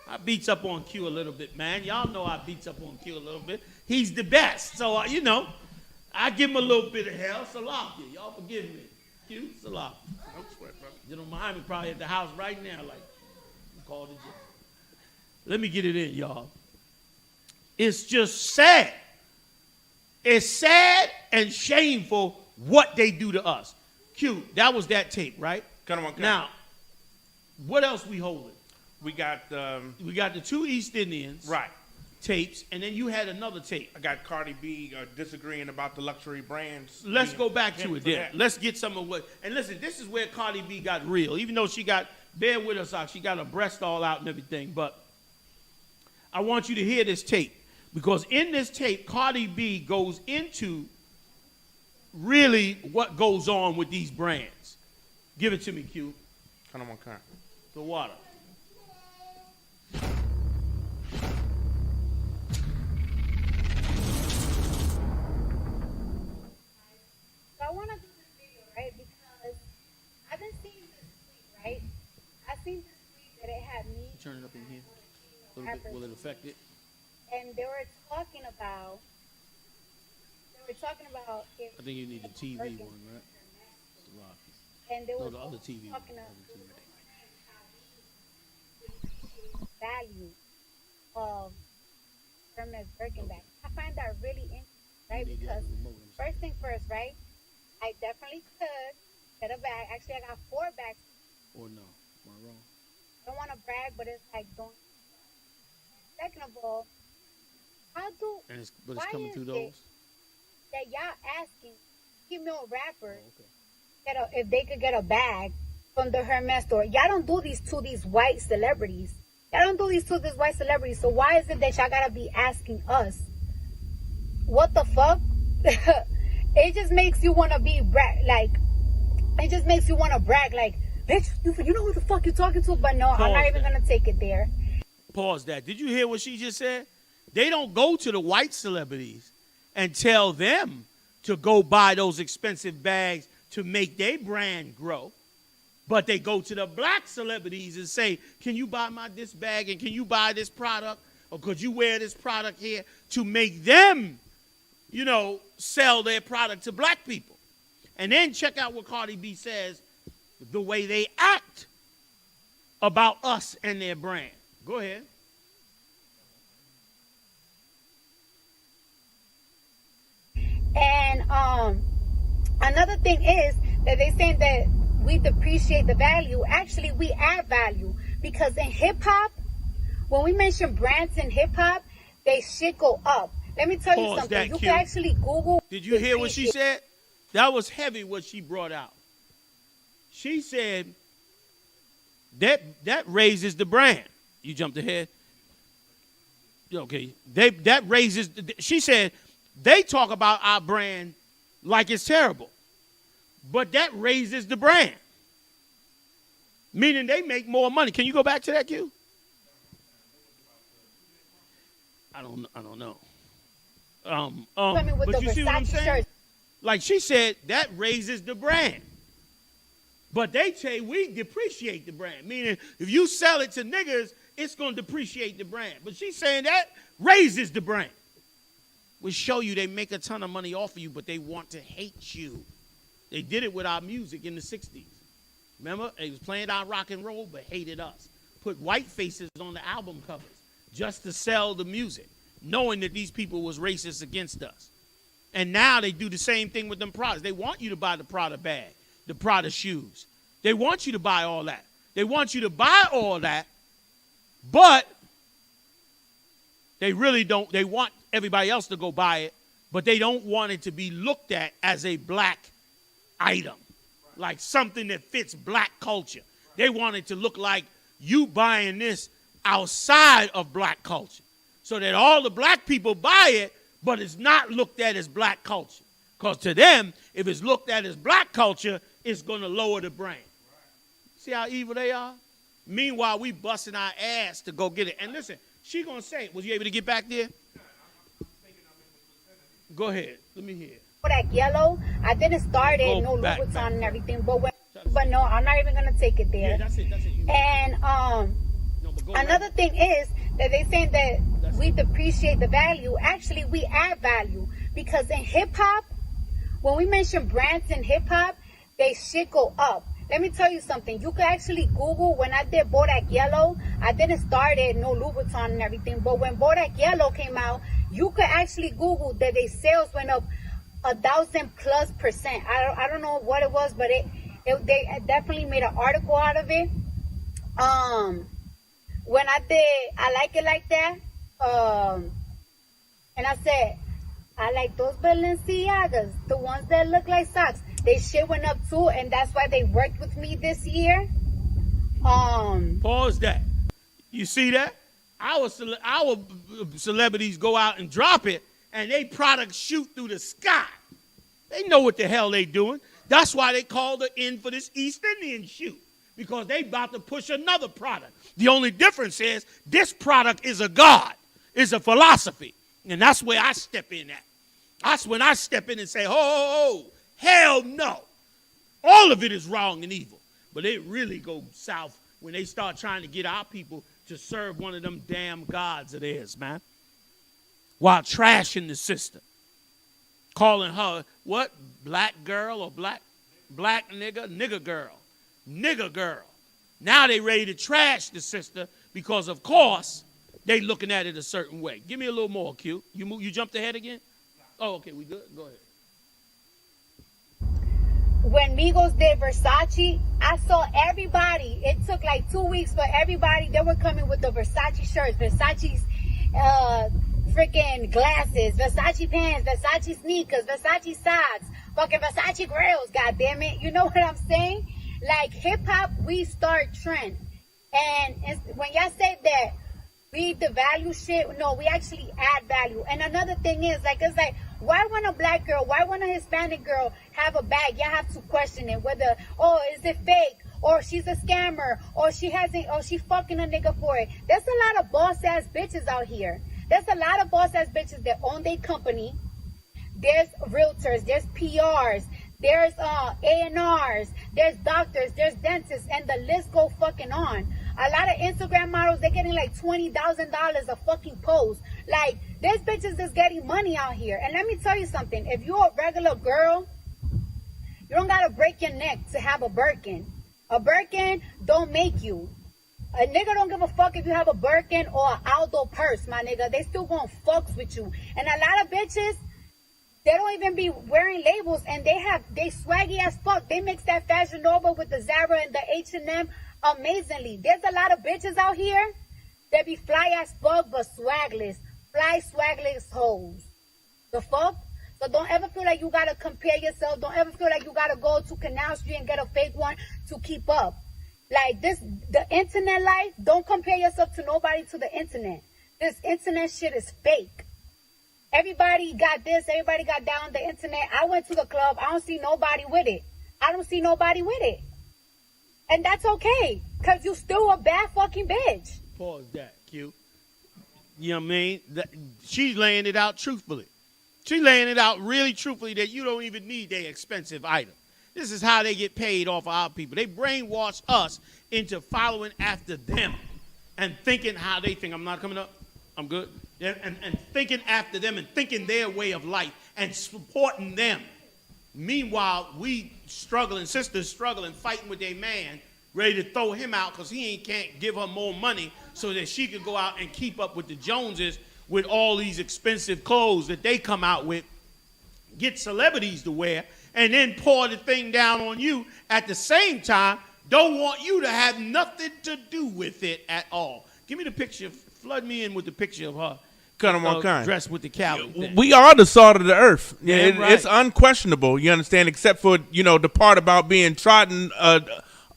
I beats up on Q a little bit, man. Y'all know I beats up on Q a little bit. He's the best. So, I give him a little bit of hell. So lock you. Y'all forgive me. Q, so lock you. Don't sweat, brother. General Muhammad probably at the house right now, like, called it. Let me get it in, y'all. It's just sad. It's sad and shameful what they do to us. Q, that was that tape, right? Come on. Now, what else we holding? We got the 2 East Indians right tapes, and then you had another tape. I got Cardi B disagreeing about the luxury brands. Let's go back to it then. Let's get some of what. And listen, this is where Cardi B got real. Even though bear with us, she got her breast all out and everything. But I want you to hear this tape. Because in this tape, Cardi B goes into really what goes on with these brands. Give it to me, Q. Come on, Con. The water. So I want to do this video, right? Because I've been seeing this tweet, right? I seen this tweet that it had me. Turn it up in here. A little bit. Will it affect it? And they were talking about if I think you need the TV one, right? and they were the other TV one. talking about value of Hermes Birkenback. I find that really interesting. right? Because first thing first, right? I definitely could get a bag. Actually, I got 4 bags. Or no? Am I wrong? I don't want to brag, but it's like don't. Second of all, how do? But it's coming through those. That y'all asking female rappers Okay. if they could get a bag from the Hermes store? Y'all don't do these to these white celebrities. Y'all don't do these to these white celebrities. So why is it that y'all gotta be asking us? What the fuck? It just makes you wanna be like. It just makes you wanna brag like, bitch. You know who the fuck you talking to? But no, I'm not even gonna take it there. Pause that. Did you hear what she just said? They don't go to the white celebrities and tell them to go buy those expensive bags to make their brand grow. But they go to the black celebrities and say, can you buy this bag and can you buy this product? Or could you wear this product here to make them, sell their product to black people? And then check out what Cardi B says, the way they act about us and their brand. Go ahead. And another thing is that they saying that we depreciate the value. Actually, we add value because in hip hop, when we mention brands in hip hop, they shit go up. Let me tell you something. You can actually Google. Did you hear what she said? That was heavy what she brought out. She said that raises the brand. You jumped ahead. Okay. That raises. She said they talk about our brand like it's terrible, but that raises the brand, meaning they make more money. Can you go back to that, Q? I don't know. But you see what I'm saying? Shirts. Like she said, that raises the brand. But they say we depreciate the brand, meaning if you sell it to niggas, it's going to depreciate the brand. But she's saying that raises the brand. We show you they make a ton of money off of you, but they want to hate you. They did it with our music in the 60s. Remember? They was playing our rock and roll, but hated us. Put white faces on the album covers just to sell the music, knowing that these people was racist against us. And now they do the same thing with them products. They want you to buy the Prada bag, the Prada shoes. They want you to buy all that. They want you to buy all that, but they really don't. They want everybody else to go buy it, but they don't want it to be looked at as a black item, like something that fits black culture. They want it to look like you buying this outside of black culture, so that all the black people buy it, but it's not looked at as black culture. Because to them, if it's looked at as black culture, it's going to lower the brand. See how evil they are? Meanwhile, we busting our ass to go get it. And listen, she going to say, was you able to get back there? Go ahead. Let me hear. For that yellow, I didn't start it, no Louboutin and everything. But no, I'm not even going to take it there. Yeah, that's it. And another thing is that they saying that we depreciate the value. Actually, we add value. Because in hip-hop, when we mention brands in hip-hop, they shit go up. Let me tell you something. You could actually Google, when I did Bodak Yellow, I didn't start it, no Louboutin and everything. But when Bodak Yellow came out, you could actually Google that their sales went up 1,000+%. I don't know what it was, but they definitely made an article out of it. When I did I Like It Like That, and I said, I like those Balenciagas, the ones that look like socks. They shit went up too, and that's why they worked with me this year. Pause that. You see that? Our celebrities go out and drop it, and they products shoot through the sky. They know what the hell they doing. That's why they called it in for this East Indian shoot, because they about to push another product. The only difference is this product is a god, is a philosophy, and that's where I step in at. That's when I step in and say, oh, hell no. All of it is wrong and evil. But it really goes south when they start trying to get our people to serve one of them damn gods of theirs, man. While trashing the sister. Calling her, what? Black girl or black nigga? Nigga girl. Now they ready to trash the sister because, of course, they looking at it a certain way. Give me a little more, Q. You jumped ahead again? Oh, okay, we good? Go ahead. When Migos did Versace, I saw everybody. It took like 2 weeks for everybody. They were coming with the Versace shirts, Versace's freaking glasses, Versace pants, Versace sneakers, Versace socks, fucking Versace grills, God damn it. You know what I'm saying? Like hip hop, we start trend. And when y'all say that we devalue shit, no, we actually add value. And another thing is, like, it's like, why when a black girl, why when a Hispanic girl have a bag, y'all have to question it, whether, oh, is it fake, or she's a scammer, or she hasn't, or she fucking a nigga for it. There's a lot of boss-ass bitches out here. There's a lot of boss-ass bitches that own their company. There's realtors, there's PRs, there's A&Rs, there's doctors, there's dentists, and the list go fucking on. A lot of Instagram models, they're getting like $20,000 a fucking post. Like, there's bitches that's getting money out here. And let me tell you something. If you're a regular girl, you don't gotta break your neck to have a Birkin. A Birkin don't make you. A nigga don't give a fuck if you have a Birkin or an Aldo purse, my nigga. They still gonna fucks with you. And a lot of bitches, they don't even be wearing labels, and they swaggy as fuck. They mix that Fashion Nova with the Zara and the H&M amazingly. There's a lot of bitches out here that be fly as fuck but swagless. Fly swagless hoes. The fuck? So don't ever feel like you gotta compare yourself. Don't ever feel like you gotta go to Canal Street and get a fake one to keep up. Like this, the internet life, don't compare yourself to nobody to the internet. This internet shit is fake. Everybody got this, everybody got down the internet. I went to the club, I don't see nobody with it. I don't see nobody with it. And that's okay, because you still a bad fucking bitch. Pause that, Q. You know what I mean? She's laying it out truthfully. She's laying it out really truthfully that you don't even need their expensive item. This is how they get paid off of our people. They brainwash us into following after them and thinking how they think. I'm not coming up. I'm good. And thinking after them and thinking their way of life and supporting them. Meanwhile, we struggling, sisters struggling, fighting with their man, ready to throw him out because he can't give her more money so that she could go out and keep up with the Joneses with all these expensive clothes that they come out with, get celebrities to wear, and then pour the thing down on you at the same time, don't want you to have nothing to do with it at all. Give me the picture. Flood me in with the picture of her. Dressed with the Calvin thing. We are the salt of the earth. Yeah, right. It's unquestionable, you understand, except for, the part about being trodden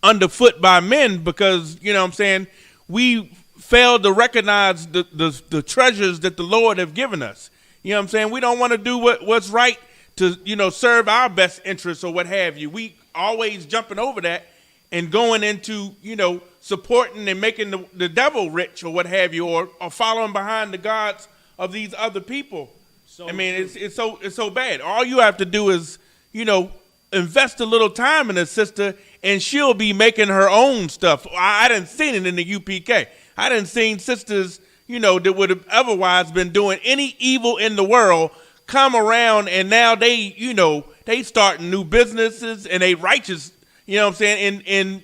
underfoot by men because, you know what I'm saying, we fail to recognize the treasures that the Lord have given us. You know what I'm saying? We don't want to do what's right to, serve our best interests or what have you. We always jumping over that and going into, supporting and making the devil rich or what have you, or following behind the gods of these other people. So I mean, it's so bad. All you have to do is, invest a little time in a sister, and she'll be making her own stuff. I didn't see it in the UPK. I didn't see sisters, that would have otherwise been doing any evil in the world come around, and now they starting new businesses and they righteous. You know what I'm saying? And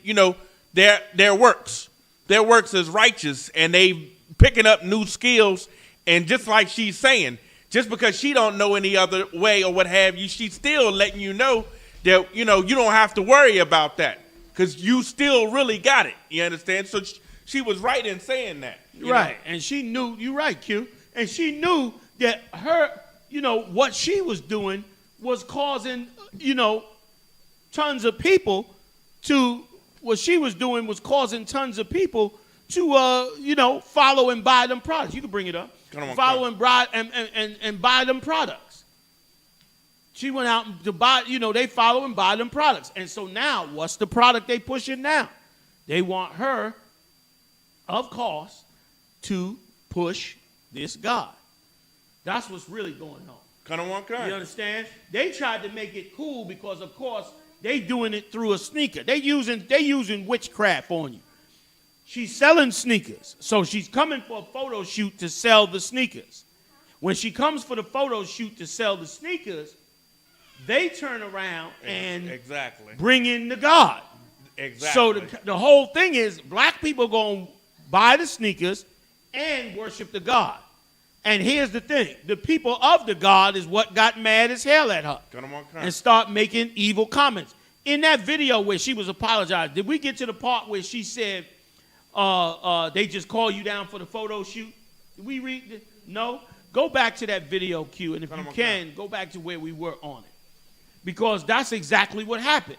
their works is righteous, and they picking up new skills. And just like she's saying, just because she don't know any other way or what have you, she's still letting you know that, you don't have to worry about that because you still really got it. You understand? So she was right in saying that. Right. And she knew, you're right, Q. And she knew that her, what she was doing was causing, tons of people to, what she was doing was causing tons of people to, follow and buy them products. You can bring it up. Follow and buy them products. She went out to buy, they follow and buy them products. And so now, what's the product they pushing now? They want her, of course, to push this God. That's what's really going on. You understand? They tried to make it cool because, of course, they doing it through a sneaker. They using witchcraft on you. She's selling sneakers. So she's coming for a photo shoot to sell the sneakers. When she comes for the photo shoot to sell the sneakers, they turn around and bring in the God. So the whole thing is black people going to buy the sneakers and worship the God. And here's the thing. The people of the God is what got mad as hell at her and start making evil comments. In that video where she was apologizing, did we get to the part where she said they just call you down for the photo shoot? Did we read it? No? Go back to that video, Q, and if you can, go back to where we were on it. Because that's exactly what happened.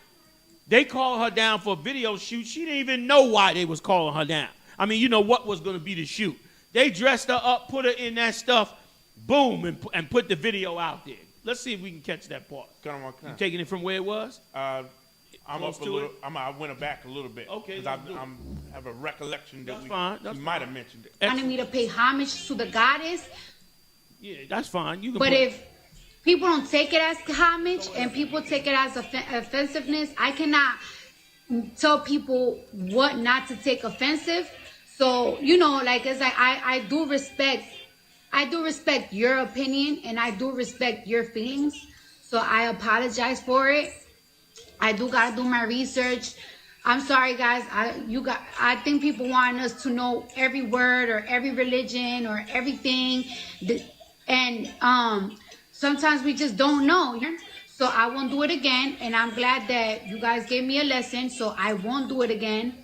They called her down for a video shoot. She didn't even know why they was calling her down. I mean, you know what was going to be the shoot. They dressed her up, put her in that stuff, boom, and put the video out there. Let's see if we can catch that part. You taking it from where it was? I'm up a little. I went back a little bit. Okay. Because I have a recollection that we might have mentioned it. Wanted me to pay homage to the goddess. Yeah, that's fine. You can but if people don't take it as homage and people take it as offensiveness, I cannot tell people what not to take offensive. So, you know, like it's like I do respect your opinion and I do respect your feelings. So I apologize for it. I do gotta do my research. I'm sorry, guys. I think people want us to know every word or every religion or everything, and sometimes we just don't know. So I won't do it again, and I'm glad that you guys gave me a lesson. So I won't do it again.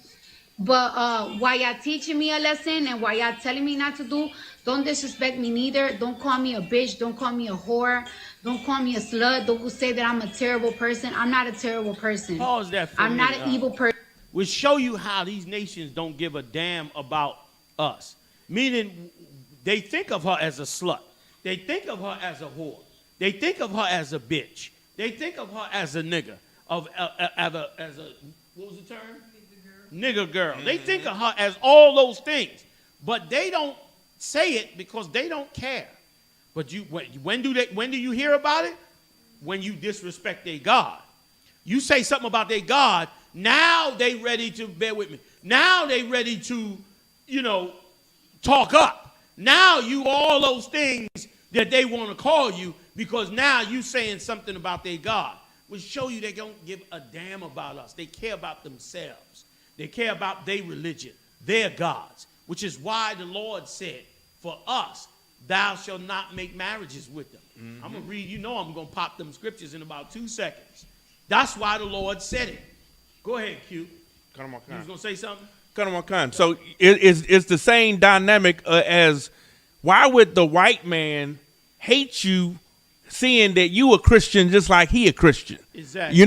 But while y'all teaching me a lesson and while y'all telling me not to do, don't disrespect me neither. Don't call me a bitch. Don't call me a whore. Don't call me a slut. Don't say that I'm a terrible person. I'm not a terrible person. Pause that for I'm not an evil person. We'll show you how these nations don't give a damn about us. Meaning, they think of her as a slut. They think of her as a whore. They think of her as a bitch. They think of her as a nigga. As a what was the term? Nigger girl. They think of her as all those things, but they don't say it because they don't care. But when do you hear about it? When you disrespect their God. You say something about their God, now they ready to, bear with me, now they ready to, talk up. Now you all those things that they want to call you because now you saying something about their God. Which show you they don't give a damn about us. They care about themselves. They care about their religion, their gods, which is why the Lord said, for us, thou shalt not make marriages with them. Mm-hmm. I'm going to read, I'm going to pop them scriptures in about 2 seconds. That's why the Lord said it. Go ahead, Q. You was going to say something? So it's the same dynamic as why would the white man hate you seeing that you a Christian just like he a Christian? Exactly.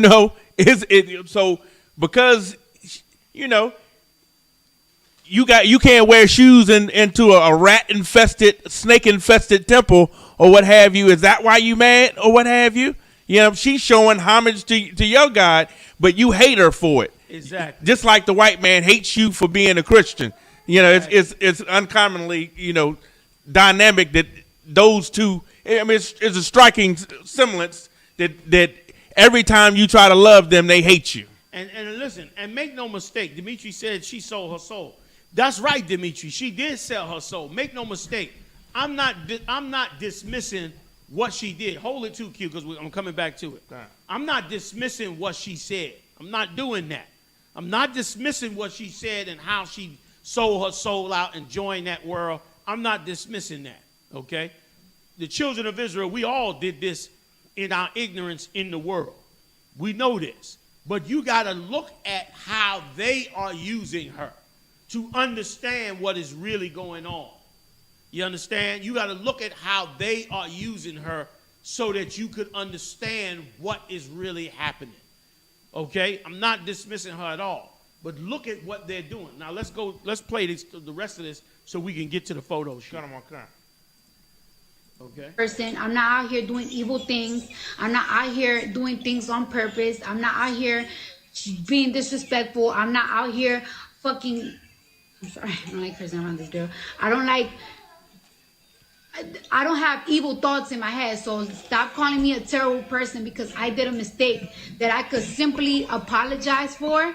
So because you can't wear shoes into a rat infested, snake infested temple or what have you. Is that why you mad or what have you? She's showing homage to your God, but you hate her for it. Exactly. Just like the white man hates you for being a Christian. It's uncommonly dynamic that those two. I mean, it's a striking semblance that every time you try to love them, they hate you. And listen, and make no mistake, Dimitri said she sold her soul. That's right, Dimitri. She did sell her soul. Make no mistake. I'm not dismissing what she did. Hold it too, Q, because I'm coming back to it. I'm not dismissing what she said. I'm not doing that. I'm not dismissing what she said and how she sold her soul out and joined that world. I'm not dismissing that, okay? The children of Israel, we all did this in our ignorance in the world. We know this. But you got to look at how they are using her to understand what is really going on. You understand? You got to look at how they are using her so that you could understand what is really happening. Okay? I'm not dismissing her at all. But look at what they're doing. Now, let's play the rest of this so we can get to the photo shoot. Okay. Person, I'm not out here doing evil things. I'm not out here doing things on purpose. I'm not out here being disrespectful. I'm not out here fucking. I'm sorry, I don't like cursing around this girl. I don't have evil thoughts in my head. So stop calling me a terrible person because I did a mistake that I could simply apologize for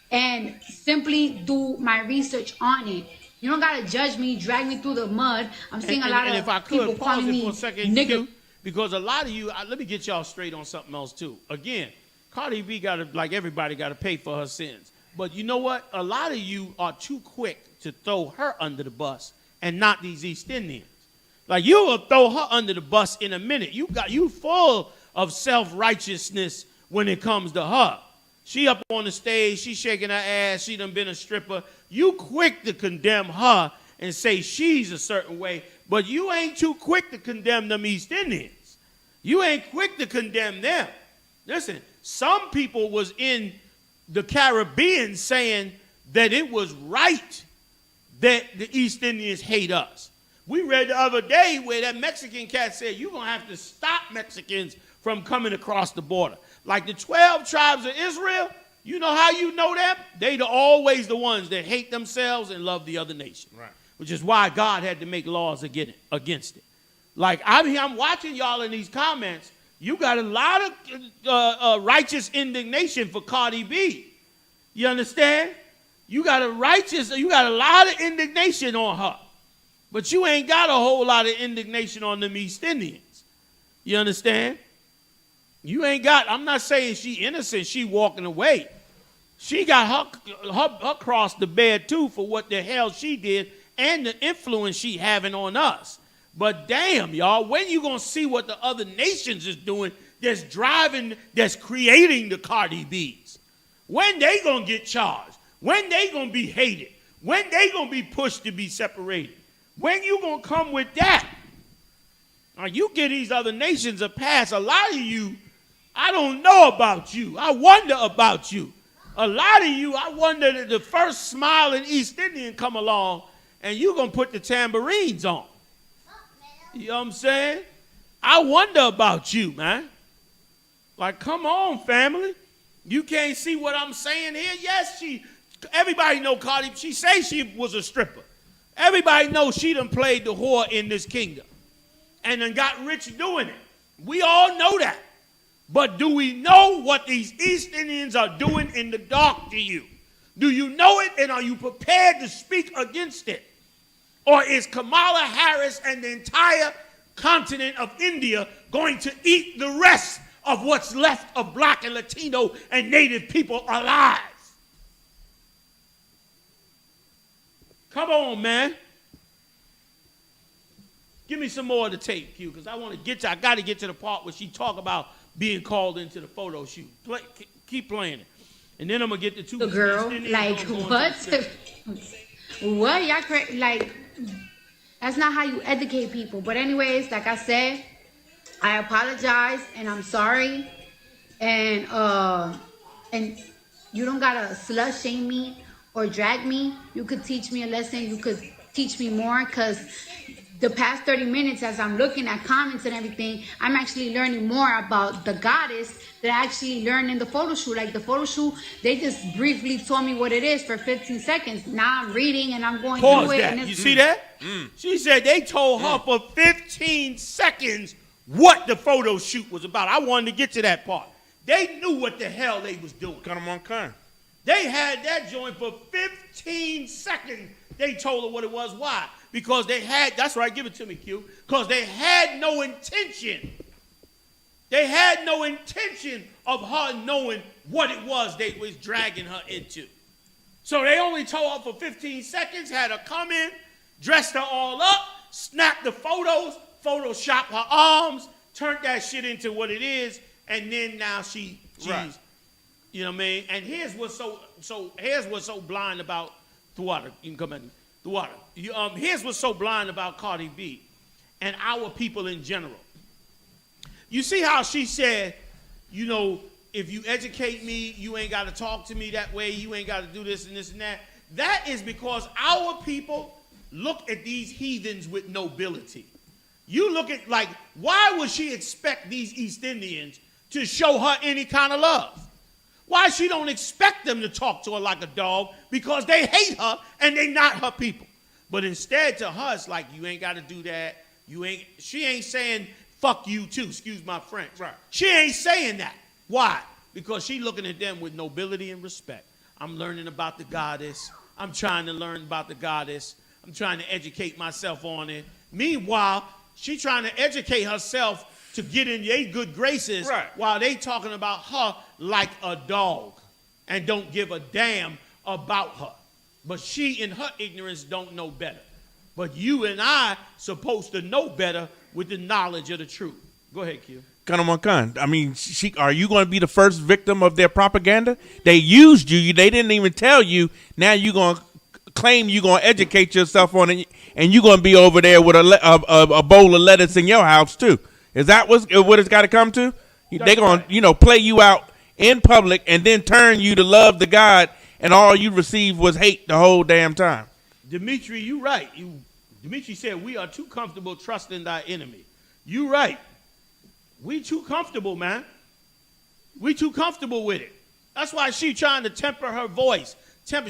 and simply do my research on it. You don't gotta judge me, drag me through the mud. I'm seeing a lot of people calling me nigga. Because a lot of you, let me get y'all straight on something else too. Again, Cardi B like everybody gotta pay for her sins. But you know what? A lot of you are too quick to throw her under the bus and not these East Indians. Like you will throw her under the bus in a minute. You full of self-righteousness when it comes to her. She up on the stage, she shaking her ass, she done been a stripper. You quick to condemn her and say she's a certain way, but you ain't too quick to condemn them East Indians. You ain't quick to condemn them. Listen, some people was in the Caribbean saying that it was right that the East Indians hate us. We read the other day where that Mexican cat said, you're going to have to stop Mexicans from coming across the border. Like the 12 tribes of Israel, you know how you know them? They always the ones that hate themselves and love the other nation. Right. Which is why God had to make laws against it. Like I'm watching y'all in these comments. You got a lot of righteous indignation for Cardi B. You understand? You got a lot of indignation on her. But you ain't got a whole lot of indignation on them East Indians. You understand? You ain't got, I'm not saying she innocent, she walking away. She got her cross to bear too for what the hell she did and the influence she having on us. But damn, y'all, when you gonna see what the other nations is doing that's creating the Cardi B's? When they gonna get charged? When they gonna be hated? When they gonna be pushed to be separated? When you gonna come with that? Now you give these other nations a pass. A lot of you, I don't know about you. I wonder about you. A lot of you, I wonder that the first smiling East Indian come along and you gonna put the tambourines on. You know what I'm saying? I wonder about you, man. Like, come on, family. You can't see what I'm saying here? Yes, everybody know Cardi. She say she was a stripper. Everybody knows she done played the whore in this kingdom and done got rich doing it. We all know that. But do we know what these East Indians are doing in the dark to you? Do you know it, and are you prepared to speak against it? Or is Kamala Harris and the entire continent of India going to eat the rest of what's left of black and Latino and Native people alive? Come on, man. Give me some more of the tape, Q, because I got to get to the part where she talk about being called into the photo shoot. Keep playing it. And then I'm going to get the two. The girl, like, what? What? Y'all like, that's not how you educate people. But anyways, like I said, I apologize and I'm sorry. And you don't got to slut shame me or drag me. You could teach me a lesson. You could teach me more, because the past 30 minutes, as I'm looking at comments and everything, I'm actually learning more about the goddess that I actually learned in the photo shoot. Like the photo shoot, they just briefly told me what it is for 15 seconds. Now I'm reading and I'm going through it. And you see that? She said they told her for 15 seconds what the photo shoot was about. I wanted to get to that part. They knew what the hell they was doing. Cut them on kind. They had that joint for 15 seconds. They told her what it was. Why? Because they had, that's right, give it to me, Q. Because they had no intention. They had no intention of her knowing what it was they was dragging her into. So they only told her for 15 seconds, had her come in, dressed her all up, snapped the photos, Photoshop her arms, turned that shit into what it is, and then now she's, right. You know what I mean? And here's what's so blind about Thwada. You can come in. Thwada. Here's what's so blind about Cardi B and our people in general. You see how she said, you know, if you educate me, you ain't got to talk to me that way. You ain't got to do this and this and that. That is because our people look at these heathens with nobility. You look at, like, why would she expect these East Indians to show her any kind of love? Why she don't expect them to talk to her like a dog? Because they hate her and they not her people. But instead to her, it's like, you ain't got to do that. She ain't saying, fuck you too, excuse my French. Right. She ain't saying that. Why? Because she looking at them with nobility and respect. I'm learning about the goddess. I'm trying to learn about the goddess. I'm trying to educate myself on it. Meanwhile, she trying to educate herself to get in their good graces, right, while they talking about her like a dog and don't give a damn about her. But she, in her ignorance, don't know better. But you and I supposed to know better with the knowledge of the truth. Go ahead, Q. I mean, are you going to be the first victim of their propaganda? They used you. They didn't even tell you. Now you're going to claim you're going to educate yourself on it, and you're going to be over there with a bowl of lettuce in your house, too. Is that what it's got to come to? They're going to, play you out in public and then turn you to love the God, and all you received was hate the whole damn time. Dimitri, you right. Dimitri said, we are too comfortable trusting thy enemy. You right. We too comfortable, man. We too comfortable with it. That's why she trying to temper her voice.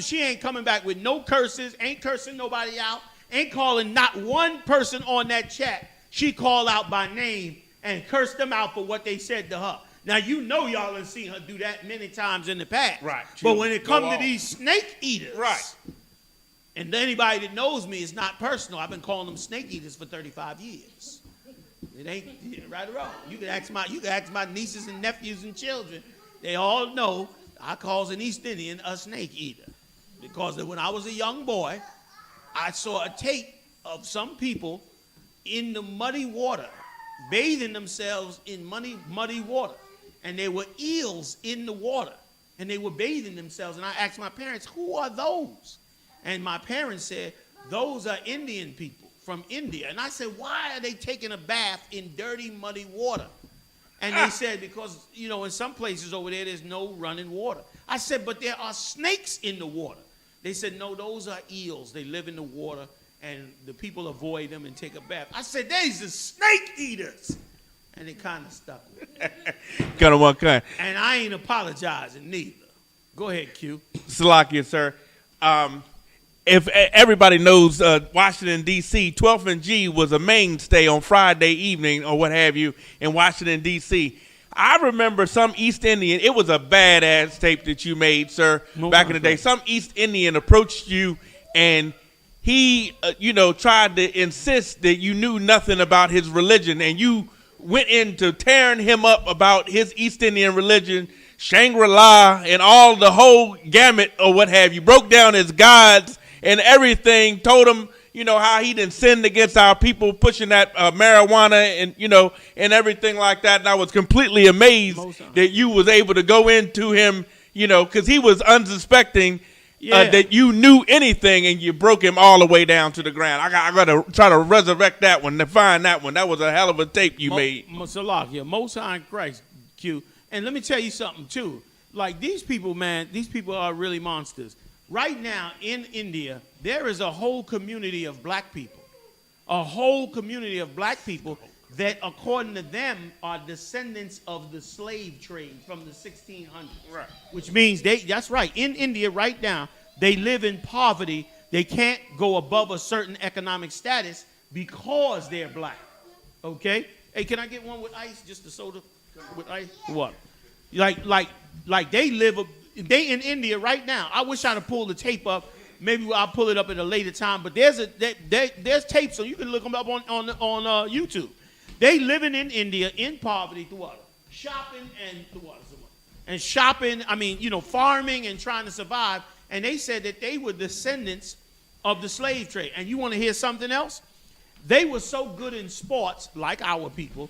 She ain't coming back with no curses, ain't cursing nobody out, ain't calling not one person on that chat. She called out by name and cursed them out for what they said to her. Now, y'all have seen her do that many times in the past. Right. But when it comes to these snake eaters. Right. And anybody that knows me, it's not personal. I've been calling them snake eaters for 35 years. It ain't right or wrong. You can ask my nieces and nephews and children. They all know I calls an East Indian a snake eater. Because when I was a young boy, I saw a tape of some people in the muddy water, bathing themselves in muddy water. And there were eels in the water. And they were bathing themselves. And I asked my parents, who are those? And my parents said, those are Indian people from India. And I said, why are they taking a bath in dirty, muddy water? And they said, because, in some places over there, there's no running water. I said, but there are snakes in the water. They said, no, those are eels. They live in the water, and the people avoid them and take a bath. I said, these are snake eaters. And it kind of stuck with me. Kind of one kind. And I ain't apologizing neither. Go ahead, Q. Salakia, sir. If everybody knows Washington, D.C., 12th and G was a mainstay on Friday evening or what have you in Washington, D.C. I remember some East Indian, it was a badass tape that you made, sir, back in the day. Some East Indian approached you and he, tried to insist that you knew nothing about his religion, and you went into tearing him up about his East Indian religion, Shangri-La, and all the whole gamut or what have you. Broke down his gods and everything, told him, how he done sinned against our people, pushing that marijuana and, and everything like that. And I was completely amazed that you was able to go into him, because he was unsuspecting that you knew anything, and you broke him all the way down to the ground. I got to try to resurrect that one, to find that one. That was a hell of a tape you made. Salakia, Most High in Christ, Q. And let me tell you something, too. Like, these people, man, these people are really monsters. Right now in India, there is a whole community of black people. A whole community of black people that, according to them, are descendants of the slave trade from the 1600s. Right. Which means that's right. In India right now, they live in poverty. They can't go above a certain economic status because they're black. Okay? Hey, can I get one with ice? Just a soda with ice? What? Like they live... They in India right now. I wish I'd have pulled the tape up. Maybe I'll pull it up at a later time. But there's tapes, so you can look them up on YouTube. They living in India in poverty through what? Shopping and through what? And shopping, farming and trying to survive. And they said that they were descendants of the slave trade. And you want to hear something else? They were so good in sports, like our people.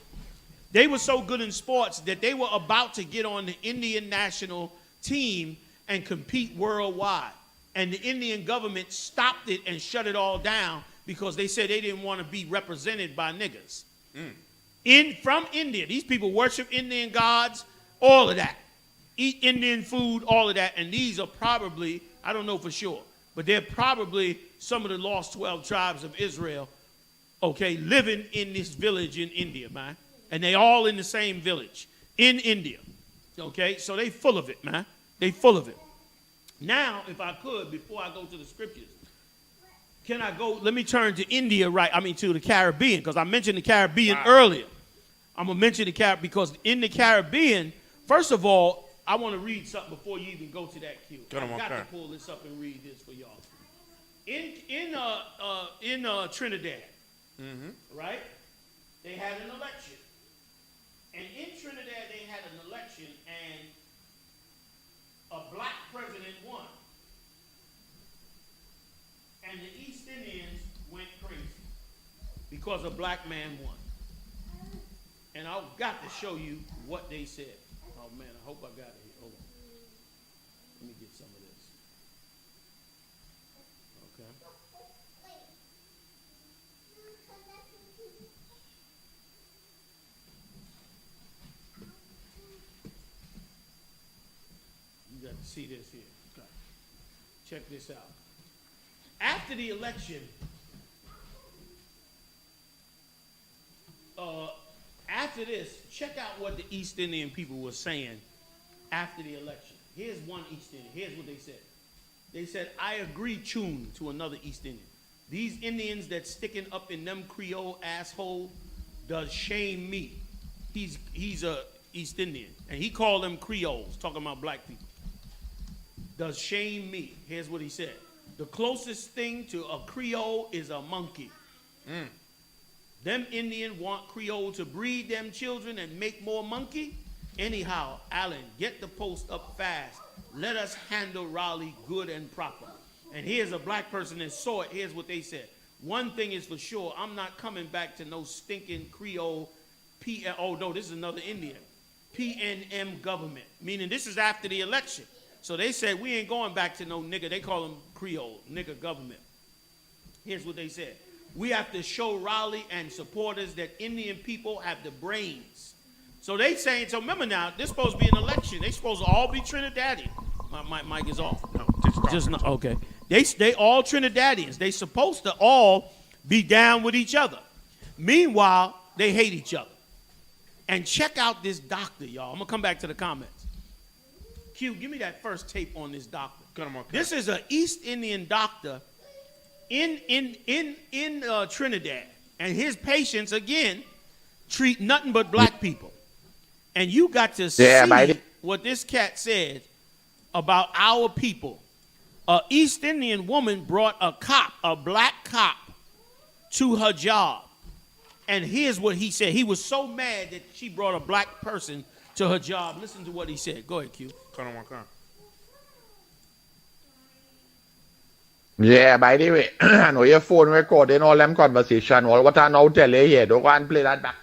They were so good in sports that they were about to get on the Indian national team and compete worldwide, and the Indian government stopped it and shut it all down because they said they didn't want to be represented by niggas. From India, these people worship Indian gods, all of that, eat Indian food, all of that, and these are probably, I don't know for sure, but they're probably some of the lost 12 tribes of Israel, living in this village in India, man, and they all in the same village in India. Okay, so they full of it, man. They full of it. Now, if I could, before I go to the scriptures, can I go, let me turn to India, to the Caribbean, because I mentioned the Caribbean earlier. I'm going to mention the Caribbean, because in the Caribbean, first of all, I want to read something before you even go to that cue. I've got to pull this up and read this for y'all. In Trinidad, right, they had an election. And in Trinidad, they had an election, and a black president won. And the East Indians went crazy. because a black man won. And I've got to show you what they said. Oh man, I hope I got it here. Hold on. Let me get some of this. Okay. You got to see this here. Okay. Check this out. After the election, after this, check out what the East Indian people were saying after the election. Here's one East Indian. Here's what they said. They said, I agree, Chun, to another East Indian. These Indians that sticking up in them Creole asshole does shame me. He's a East Indian, and he called them Creoles, talking about black people. Does shame me. Here's what he said. The closest thing to a Creole is a monkey. Them Indian want Creole to breed them children and make more monkey. Anyhow, Allen, get the post up fast. Let us handle Raleigh good and proper. And here's a black person that saw it. Here's what they said. One thing is for sure, I'm not coming back to no stinking Creole oh no, this is another Indian. PNM government. Meaning this is after the election. So they said, we ain't going back to no nigga. They call them Creole, nigga government. Here's what they said. We have to show Raleigh and supporters that Indian people have the brains. So they saying, so remember now, this supposed to be an election. They supposed to all be Trinidadian. My mic is off. No, just not, okay. They all Trinidadians. They supposed to all be down with each other. Meanwhile, they hate each other. And check out this doctor, y'all. I'm going to come back to the comments. Q, give me that first tape on this doctor. This is an East Indian doctor in Trinidad. And his patients, again, treat nothing but black people. And you got to see what this cat said about our people. An East Indian woman brought a black cop, to her job. And here's what he said. He was so mad that she brought a black person to her job. Listen to what he said. Go ahead, Q. Yeah, by the way, I know your phone recording all them conversation. All what I now tell you here, don't go and play that back.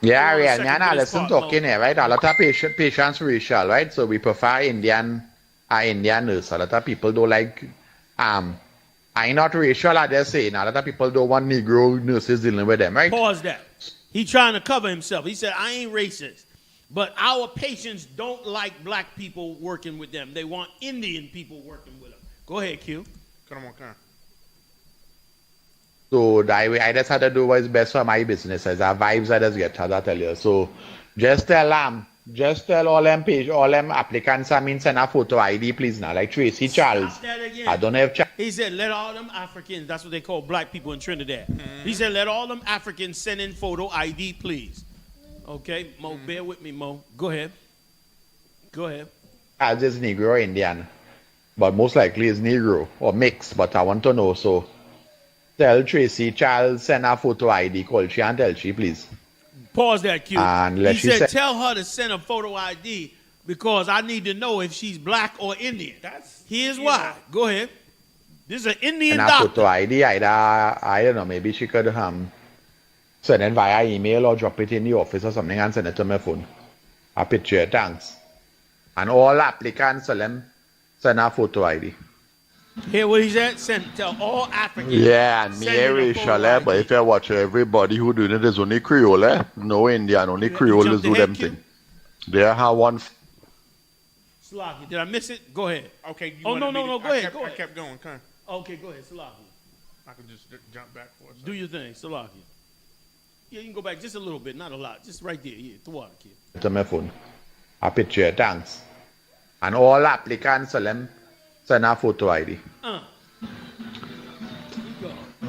Yeah, Rihanna, listen talking here, right? A lot of patients racial, right? So we prefer Indian nurse. A lot of people don't like, I'm not racial, I just saying. A lot of people don't want Negro nurses dealing with them, right? Pause that. He trying to cover himself. He said, I ain't racist. But our patients don't like black people working with them. They want Indian people working with them. Go ahead, Q. So that way, I just had to do what's best for my business. As our vibes, I just get, as I tell you. So just tell all them applicants, I mean, send a photo ID, please now. Like Tracy Charles. I don't have. He said, let all them Africans, that's what they call black people in Trinidad. He said, let all them Africans send in photo ID, please. Okay, Mo, bear with me, Mo. Go ahead. I'll just Negro or Indian. But most likely it's Negro or mixed, but I want to know. So tell Tracy Charles send a photo ID, call she and tell she, please. Pause that, Q. And he said, tell her to send a photo ID because I need to know if she's black or Indian. Here's why. Go ahead. This is an Indian doctor. Photo ID, I don't know, maybe she could send it via email or drop it in the office or something and send it to my phone. A picture, thanks. And all applicants, send a photo ID. Hear what he said? Tell all Africans. Yeah, and me racial, but if you watch everybody who doing it is only Creole, no Indian, only Creole is do them thing. They have one. Salaki, did I miss it? Go ahead. Okay. No, go ahead. I kept going. Okay, go ahead, Salaki. I can just jump back for a second. Do your thing, Salaki. Yeah, you can go back just a little bit, not a lot. Just right there. Yeah, the water, kid. To my phone. A picture, thanks. And all applicants, send a photo ID.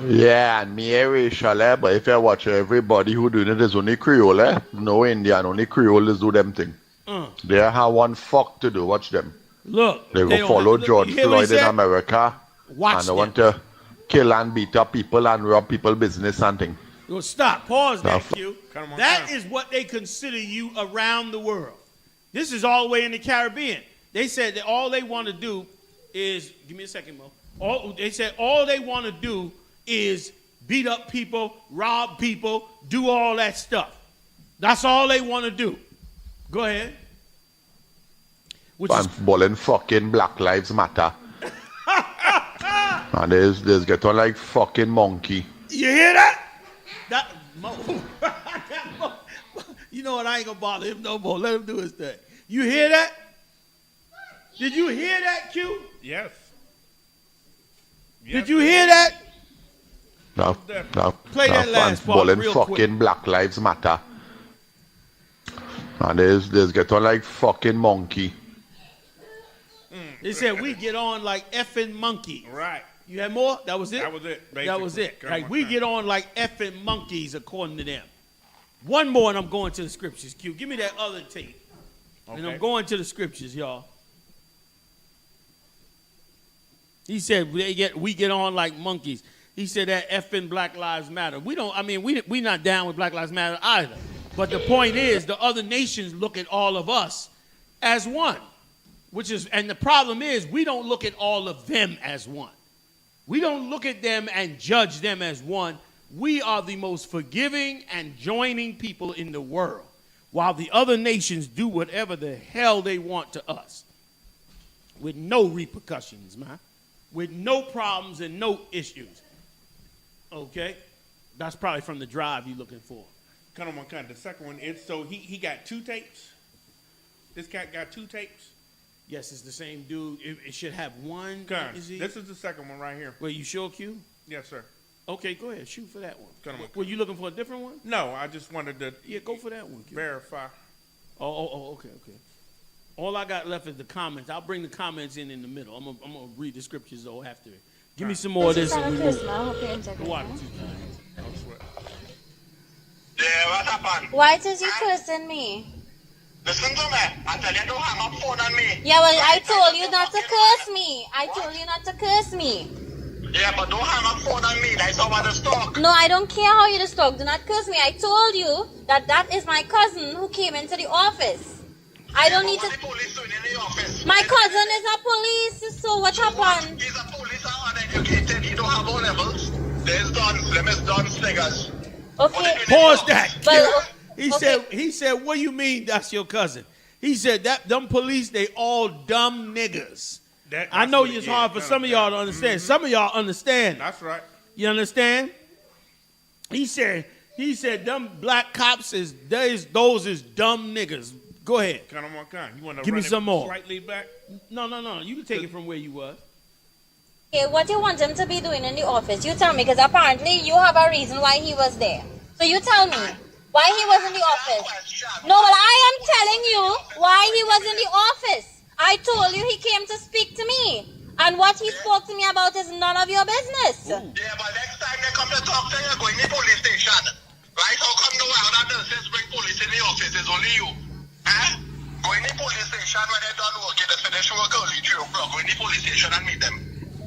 Yeah, and me racial, but if you watch everybody who doing it is only Creole, no Indian, only Creole is do them thing. They have one fuck to do. Watch them. Look, they go follow George Floyd in America. Watch and they want to kill and beat up people and rob people business and thing. Well, stop. Pause that, Q. That is what they consider you around the world. This is all the way in the Caribbean. They said that all they want to do is, give me a second, Mo. They said all they want to do is beat up people, rob people, do all that stuff. That's all they want to do. Go ahead. Bullying fucking Black Lives Matter. And there's get on like fucking monkey. You hear that? You know what? I ain't gonna bother him no more. Let him do his thing. You hear that? Did you hear that, Q? Yes. Did you hear that? No. Play that last part bullying real fucking quick. Black Lives Matter. And there's get on like fucking monkey. They said we get on like effing monkeys. Right. You had more? That was it? That was it, basically. That was it. Come Like on, we come. get on like effing monkeys according to them. One more and I'm going to the scriptures, Q. Give me that other tape. Okay. And I'm going to the scriptures, y'all. He said we get on like monkeys. He said that effing Black Lives Matter. We not down with Black Lives Matter either. But the point is the other nations look at all of us as one. And the problem is we don't look at all of them as one. We don't look at them and judge them as one. We are the most forgiving and joining people in the world, while the other nations do whatever the hell they want to us with no repercussions, man, with no problems and no issues. Okay? That's probably from the drive you're looking for. The second one is, so he got 2 tapes? This cat got 2 tapes? Yes, it's the same dude. It should have one. This is the second one right here. Wait, you sure, Q? Yes, sir. Okay, go ahead. Shoot for that one. Were you looking for a different one? No, I just wanted to go for that one, Q. Verify. Okay. All I got left is the comments. I'll bring the comments in the middle. I'm gonna read the scriptures though after it. Give me some more of this. And we move. Yeah, what happened? Why did you cursing me? Listen to me. I tell you, don't hang up phone on me. Yeah, well, I told you not to curse me. I told you not to curse me. Yeah, but don't hang up phone on me. That's how I just talk. No, I don't care how you just talk. Do not curse me. I told you that is my cousin who came into the office. I don't need to. What the police doing in the office? My cousin is a police, so what happened? He's a police and uneducated. He don't have O levels. There's dons. Them is dons niggas. Okay. Pause that. But, He said, what do you mean that's your cousin? He said that them police, they all dumb niggas. I know it's hard for some of y'all to understand. Mm-hmm. Some of y'all understand. That's right. You understand? He said them black cops those is dumb niggas. Go ahead. You want to give me some more. Slightly back? No. You can take it from where you was. Okay, what you want him to be doing in the office? You tell me, because apparently you have a reason why he was there. So you tell me why he was in the office. No, but I am telling you why he was in the office. I told you he came to speak to me. And what he spoke to me about is none of your business. Yeah, but next time they come to talk to you, go in the police station. Right? How come no other nurses bring police in the office? It's only you. Huh? Go in the police station when they're done working. They finish work early, 3 o'clock. Go in the police station and meet them.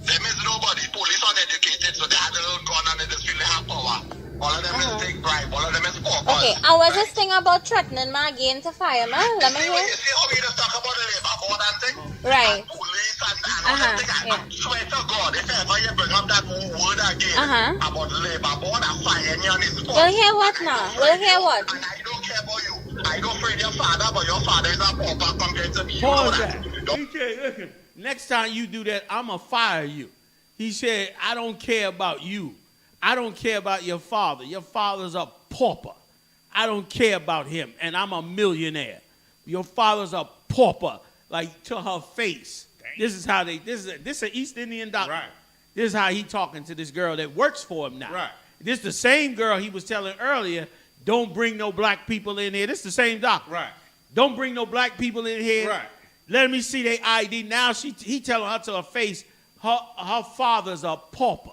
Them is nobody. Police uneducated, so they had a little gun and they just feel they have power. All of them is take bribe. All of them is poor. Okay, and what's this thing about threatening me again to fire me? Let me hear. You see how we just talk about the labor board and thing? Right. And police and all that thing. I swear to God, if ever you bring up that word again about the labor board, I'm firing you on the spot. We'll hear what now? We'll hear what? And I don't care about you. I don't afraid your father, but your father is a pauper compared to me. Pause that. Listen, next time you do that, I'm going to fire you. He said, I don't care about you. I don't care about your father. Your father's a pauper. I don't care about him, and I'm a millionaire. Your father's a pauper, like to her face. Dang. This is an East Indian doctor. Right. This is how he talking to this girl that works for him now. Right. This the same girl he was telling earlier, don't bring no black people in here. This is the same doctor. Right. Don't bring no black people in here. Right. Let me see their ID. Now he telling her to her face, her father's a pauper.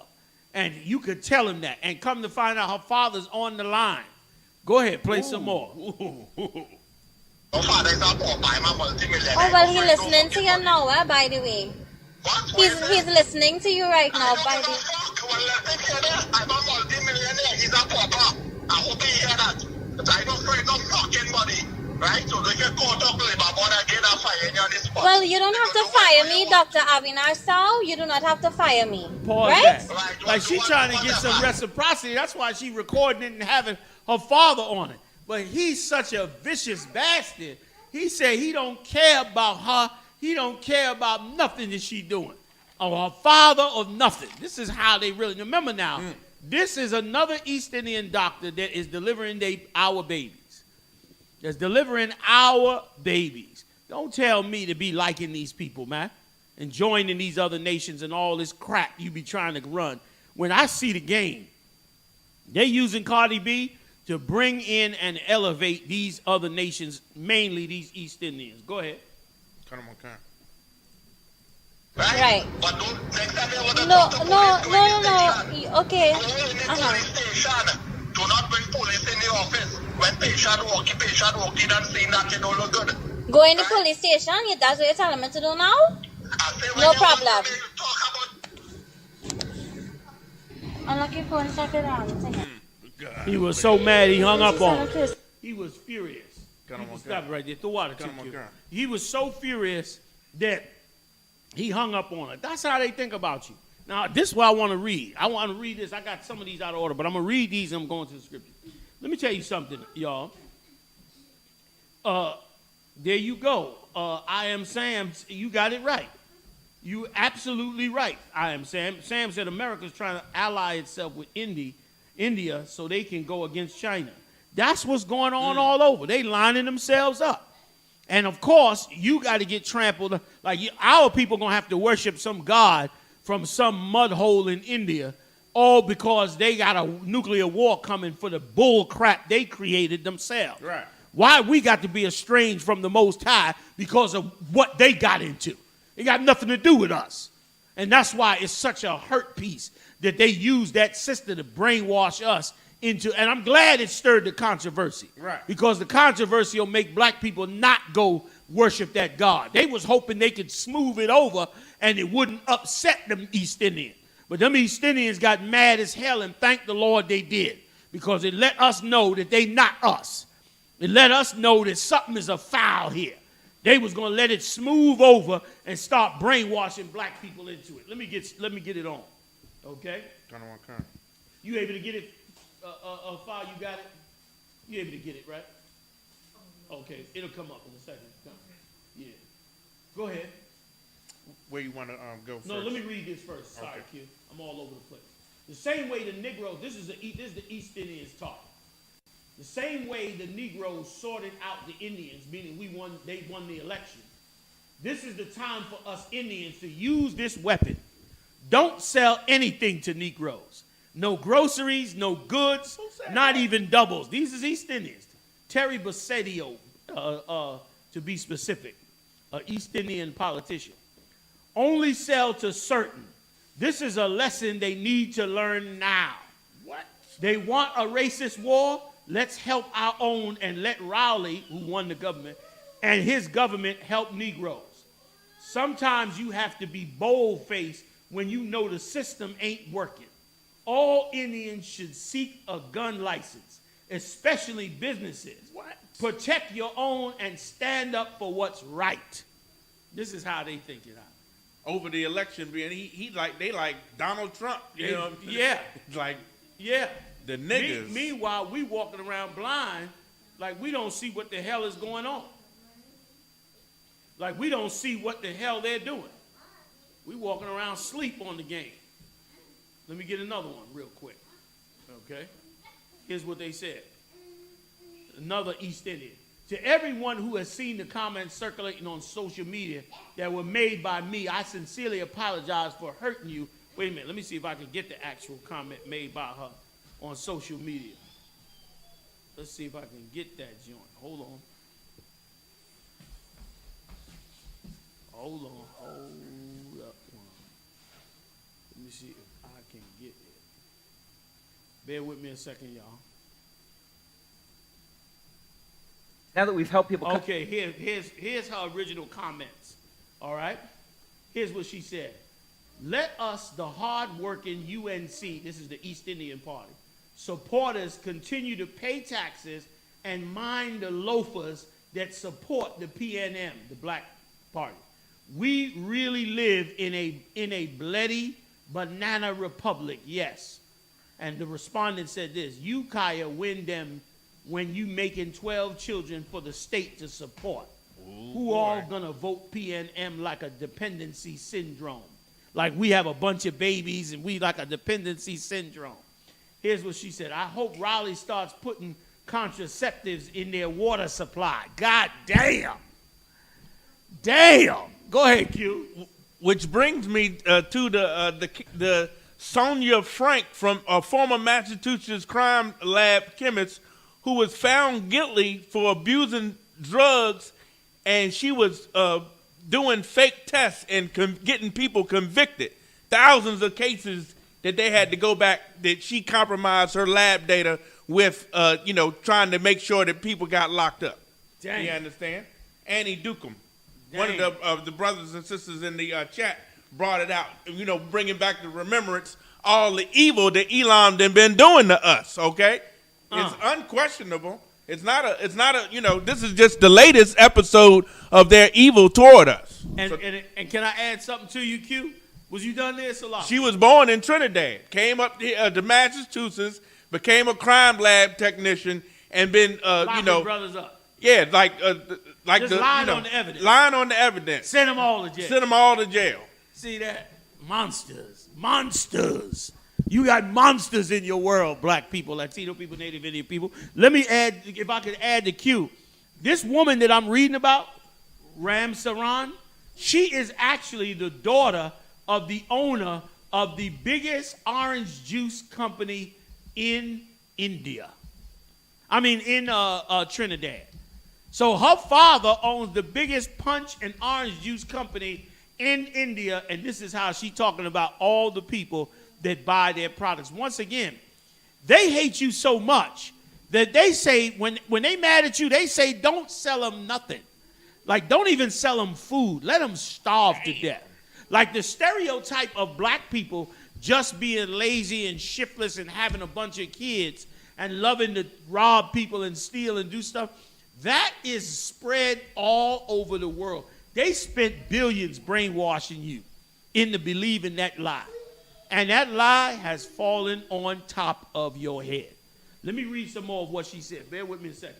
And you could tell him that. And come to find out her father's on the line. Go ahead, play some more. Your father is a pauper. I'm a multi-millionaire. Oh, well, he's listening to you now, by the way. What? He's listening to you right now, by the way. Well, let him hear that. I'm a multi-millionaire. He's a pauper. I hope he hear that. I don't afraid no fucking money. Right? So they can call up Labor Board and get a fire on the spot. Well, you don't have to fire me, Dr. Avinar Sao. You do not have to fire me. Pause right? That. Like she trying to get some reciprocity. That's why she recording it and having her father on it. But he's such a vicious bastard. He said he don't care about her. He don't care about nothing that she doing. Or her father or nothing. This is how they really, remember now, this is another East Indian doctor that is delivering our babies. That's delivering our babies. Don't tell me to be liking these people, man. And joining these other nations and all this crap you be trying to run. When I see the game, they're using Cardi B to bring in and elevate these other nations, mainly these East Indians. Go ahead. Come on, come on. Right. But No. Okay. Do not bring police in the office. When patient walking and saying that you don't look good. Go in the police station. That's what you're telling me to do now? No problem. Unlock your phone, check it out. He was so mad he hung up on him. He was furious. Stop it right there. Throw water to you. He was so furious that he hung up on her. That's how they think about you. Now, this is what I want to read. I want to read this. I got some of these out of order, but I'm going to read these and I'm going to the scripture. Let me tell you something, y'all. There you go. I am Sam. You got it right. You absolutely right. I am Sam. Sam said America's trying to ally itself with India so they can go against China. That's what's going on all over. They lining themselves up. And, of course, you got to get trampled. Like, our people going to have to worship some god from some mud hole in India, all because they got a nuclear war coming for the bull crap they created themselves. Right. Why we got to be estranged from the Most High because of what they got into. It got nothing to do with us. And that's why it's such a hurt piece that they use that system to brainwash us into, and I'm glad it stirred the controversy. Right. Because the controversy will make black people not go worship that God. They was hoping they could smooth it over and it wouldn't upset them East Indians. But them East Indians got mad as hell and thank the Lord they did. Because it let us know that they not us. It let us know that something is afoul here. They was going to let it smooth over and start brainwashing black people into it. Let me get it on. Okay? You able to get it? File, you got it? You able to get it, right? Okay, it'll come up in a second. Yeah. Go ahead. Where you want to go first? No, let me read this first. Sorry, kid. I'm all over the place. The same way the Negroes, this is the East Indians talking. The same way the Negroes sorted out the Indians, meaning they won the election. This is the time for us Indians to use this weapon. Don't sell anything to Negroes. No groceries, no goods, not even doubles. These is East Indians. Terry Bassedio, to be specific, an East Indian politician. Only sell to certain. This is a lesson they need to learn now. What? They want a racist war? Let's help our own and let Rowley, who won the government, and his government help Negroes. Sometimes you have to be bold-faced when you know the system ain't working. All Indians should seek a gun license, especially businesses. What? Protect your own and stand up for what's right. This is how they think it out. Over the election, being they like Donald Trump, you know? Yeah. Like, yeah. The niggas. Meanwhile, we walking around blind like we don't see what the hell is going on. Like we don't see what the hell they're doing. We walking around sleep on the game. Let me get another one real quick. Okay? Here's what they said. Another East Indian. To everyone who has seen the comments circulating on social media that were made by me, I sincerely apologize for hurting you. Wait a minute. Let me see if I can get the actual comment made by her on social media. Let's see if I can get that joint. Hold on. Hold up. Let me see if I can get it. Bear with me a second, y'all. Now that we've helped people... Okay, here's her original comments. All right? Here's what she said. Let us, the hard-working UNC, this is the East Indian Party, supporters continue to pay taxes and mind the loafers that support the PNM, the Black Party. We really live in a bloody banana republic, yes. And the respondent said this, you, Kaya, win them when you making 12 children for the state to support. Ooh, who boy. All gonna vote PNM like a dependency syndrome? Like we have a bunch of babies and we like a dependency syndrome. Here's what she said. I hope Raleigh starts putting contraceptives in their water supply. God damn. Damn. Go ahead, Q. Which brings me to the Sonia Frank, from a former Massachusetts crime lab chemist who was found guilty for abusing drugs, and she was doing fake tests and getting people convicted. Thousands of cases that they had to go back, that she compromised her lab data with, trying to make sure that people got locked up. Dang. You understand? Annie Dukem, one of the brothers and sisters in the chat, brought it out, bringing back the remembrance, all the evil that Elon done been doing to us, okay? It's unquestionable. It's not a, this is just the latest episode of their evil toward us. And can I add something to you, Q? Was you done there, Salah? She was born in Trinidad, came up to Massachusetts, became a crime lab technician, and been, brothers up. Yeah, like just lying on the evidence. Lying on the evidence. Send them all to jail. Send them all to jail. See that? Monsters. You got monsters in your world, black people, Latino people, Native Indian people. Let me add, if I could add the Q. This woman that I'm reading about, Ram Saran, she is actually the daughter of the owner of the biggest orange juice company in India. In Trinidad. So her father owns the biggest punch and orange juice company in India, and this is how she's talking about all the people that buy their products. Once again, they hate you so much that they say, when they mad at you, they say don't sell them nothing. Like, don't even sell them food. Let them starve to death. Like the stereotype of black people just being lazy and shiftless and having a bunch of kids and loving to rob people and steal and do stuff, that is spread all over the world. They spent billions brainwashing you into believing that lie. And that lie has fallen on top of your head. Let me read some more of what she said. Bear with me a second.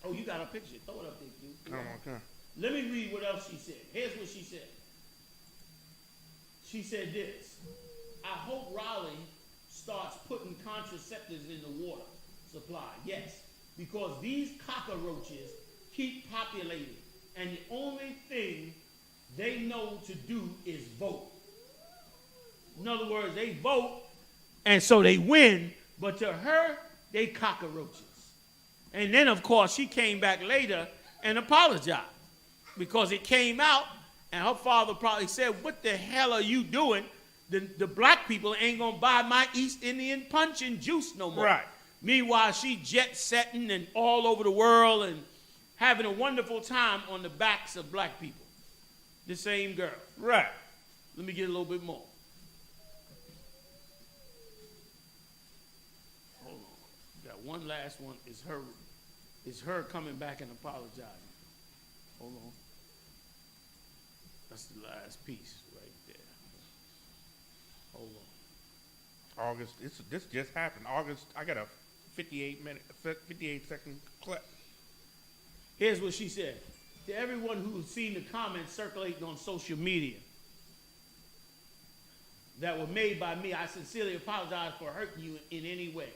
Oh, you got a picture. Throw it up there, dude. Come on. Let me read what else she said. Here's what she said. She said this. I hope Raleigh starts putting contraceptives in the water supply. Yes, because these cockroaches keep populating. And the only thing they know to do is vote. In other words, they vote, and so they win, but to her, they cockroaches. And then, of course, she came back later and apologized because it came out, and her father probably said, what the hell are you doing? The black people ain't going to buy my East Indian punch and juice no more. Right. Meanwhile, she jet-setting and all over the world and having a wonderful time on the backs of black people. The same girl. Right. Let me get a little bit more. Hold on. Got one last one. Is her coming back and apologizing. Hold on. That's the last piece right there. Hold on. August. This just happened. August. I got a 58-second clip. Here's what she said. To everyone who's seen the comments circulating on social media that were made by me, I sincerely apologize for hurting you in any way.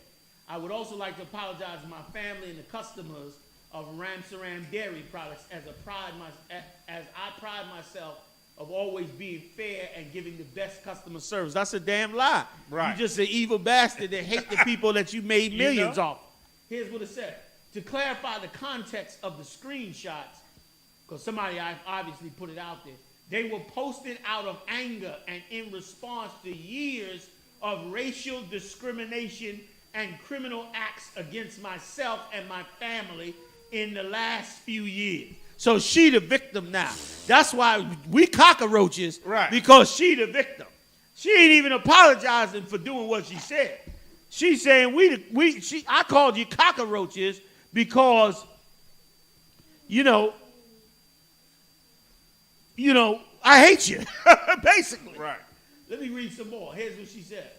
I would also like to apologize to my family and the customers of Ramsaram Dairy Products as I pride myself of always being fair and giving the best customer service. That's a damn lie. Right. You're just an evil bastard that hate the people that you made millions off. Here's what it said. To clarify the context of the screenshots, because somebody obviously put it out there, they were posted out of anger and in response to years of racial discrimination and criminal acts against myself and my family in the last few years. So she the victim now. That's why we cockroaches, right? Because she the victim. She ain't even apologizing for doing what she said. She's saying I called you cockroaches because you know, I hate you, basically. Right. Let me read some more. Here's what she said.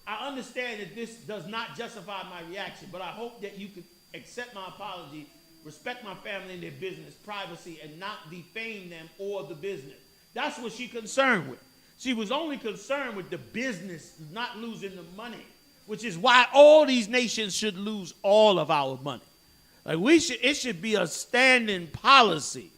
I understand that this does not justify my reaction, but I hope that you could accept my apology, respect my family and their business, privacy, and not defame them or the business. That's what she's concerned with. She was only concerned with the business, not losing the money, which is why all these nations should lose all of our money. Like it should be a standing policy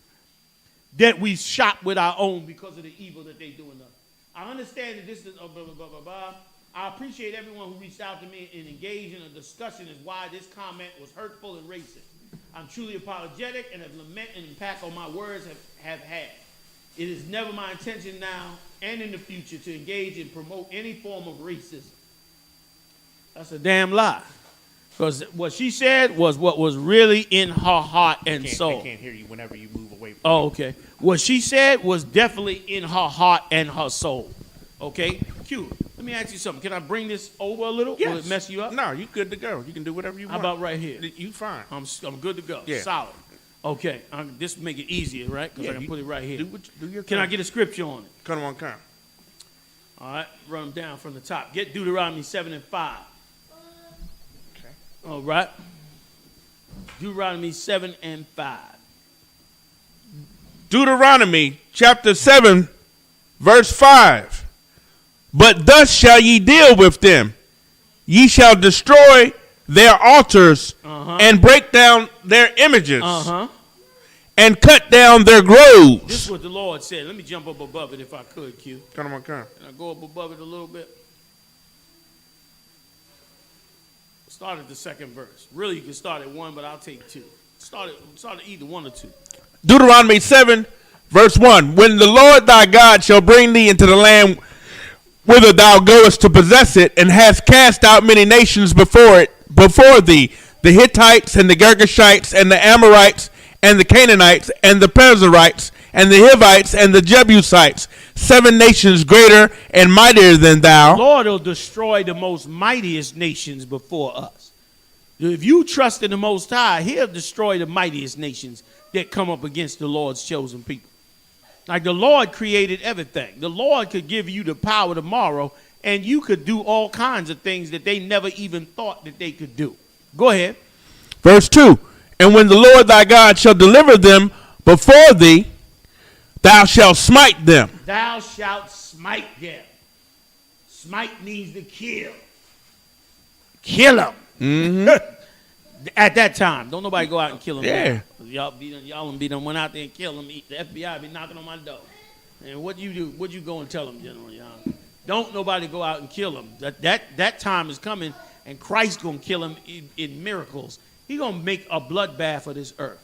that we shop with our own because of the evil that they do in us. I understand that this is blah, blah, blah, blah, blah. I appreciate everyone who reached out to me and engaged in a discussion as why this comment was hurtful and racist. I'm truly apologetic and have lament and impact on my words have had. It is never my intention now and in the future to engage and promote any form of racism. That's a damn lie. Because what she said was what was really in her heart and soul. I can't hear you whenever you move away from Oh, okay. What she said was definitely in her heart and her soul. Okay? Q, let me ask you something. Can I bring this over a little? Yes. Will it mess you up? No, you good to go. You can do whatever you want. How about right here? You fine. I'm good to go. Yeah. Solid. Okay. This will make it easier, right? Because I can put it right here. Do your Can thing. I get a scripture on it? Come on, come. All right. Run them down from the top. Get Deuteronomy 7 and 5. Okay. All right. Deuteronomy 7 and 5. Deuteronomy chapter 7, verse 5. But thus shall ye deal with them. Ye shall destroy their altars and break down their images and cut down their groves. This is what the Lord said. Let me jump up above it if I could, Q. Come on, come. Can I go up above it a little bit? Start at the second verse. Really, you can start at 1, but I'll take 2. Start at either 1 or 2. Deuteronomy 7, verse 1. When the Lord thy God shall bring thee into the land whither thou goest to possess it, and hast cast out many nations before thee, the Hittites and the Girgashites and the Amorites and the Canaanites and the Perizzites and the Hivites and the Jebusites, 7 nations greater and mightier than thou. The Lord will destroy the most mightiest nations before us. If you trust in the Most High, he'll destroy the mightiest nations that come up against the Lord's chosen people. Like the Lord created everything. The Lord could give you the power tomorrow, and you could do all kinds of things that they never even thought that they could do. Go ahead. Verse 2. And when the Lord thy God shall deliver them before thee, thou shalt smite them. Thou shalt smite them. Smite means to kill. Kill them. Mm-hmm. At that time, don't nobody go out and kill them. Yeah. Y'all went out there and killed them. The FBI be knocking on my door. And what you do? What you go and tell them, General Yohana? Don't nobody go out and kill them. That time is coming, and Christ's gonna kill them in miracles. He gonna make a bloodbath of this earth,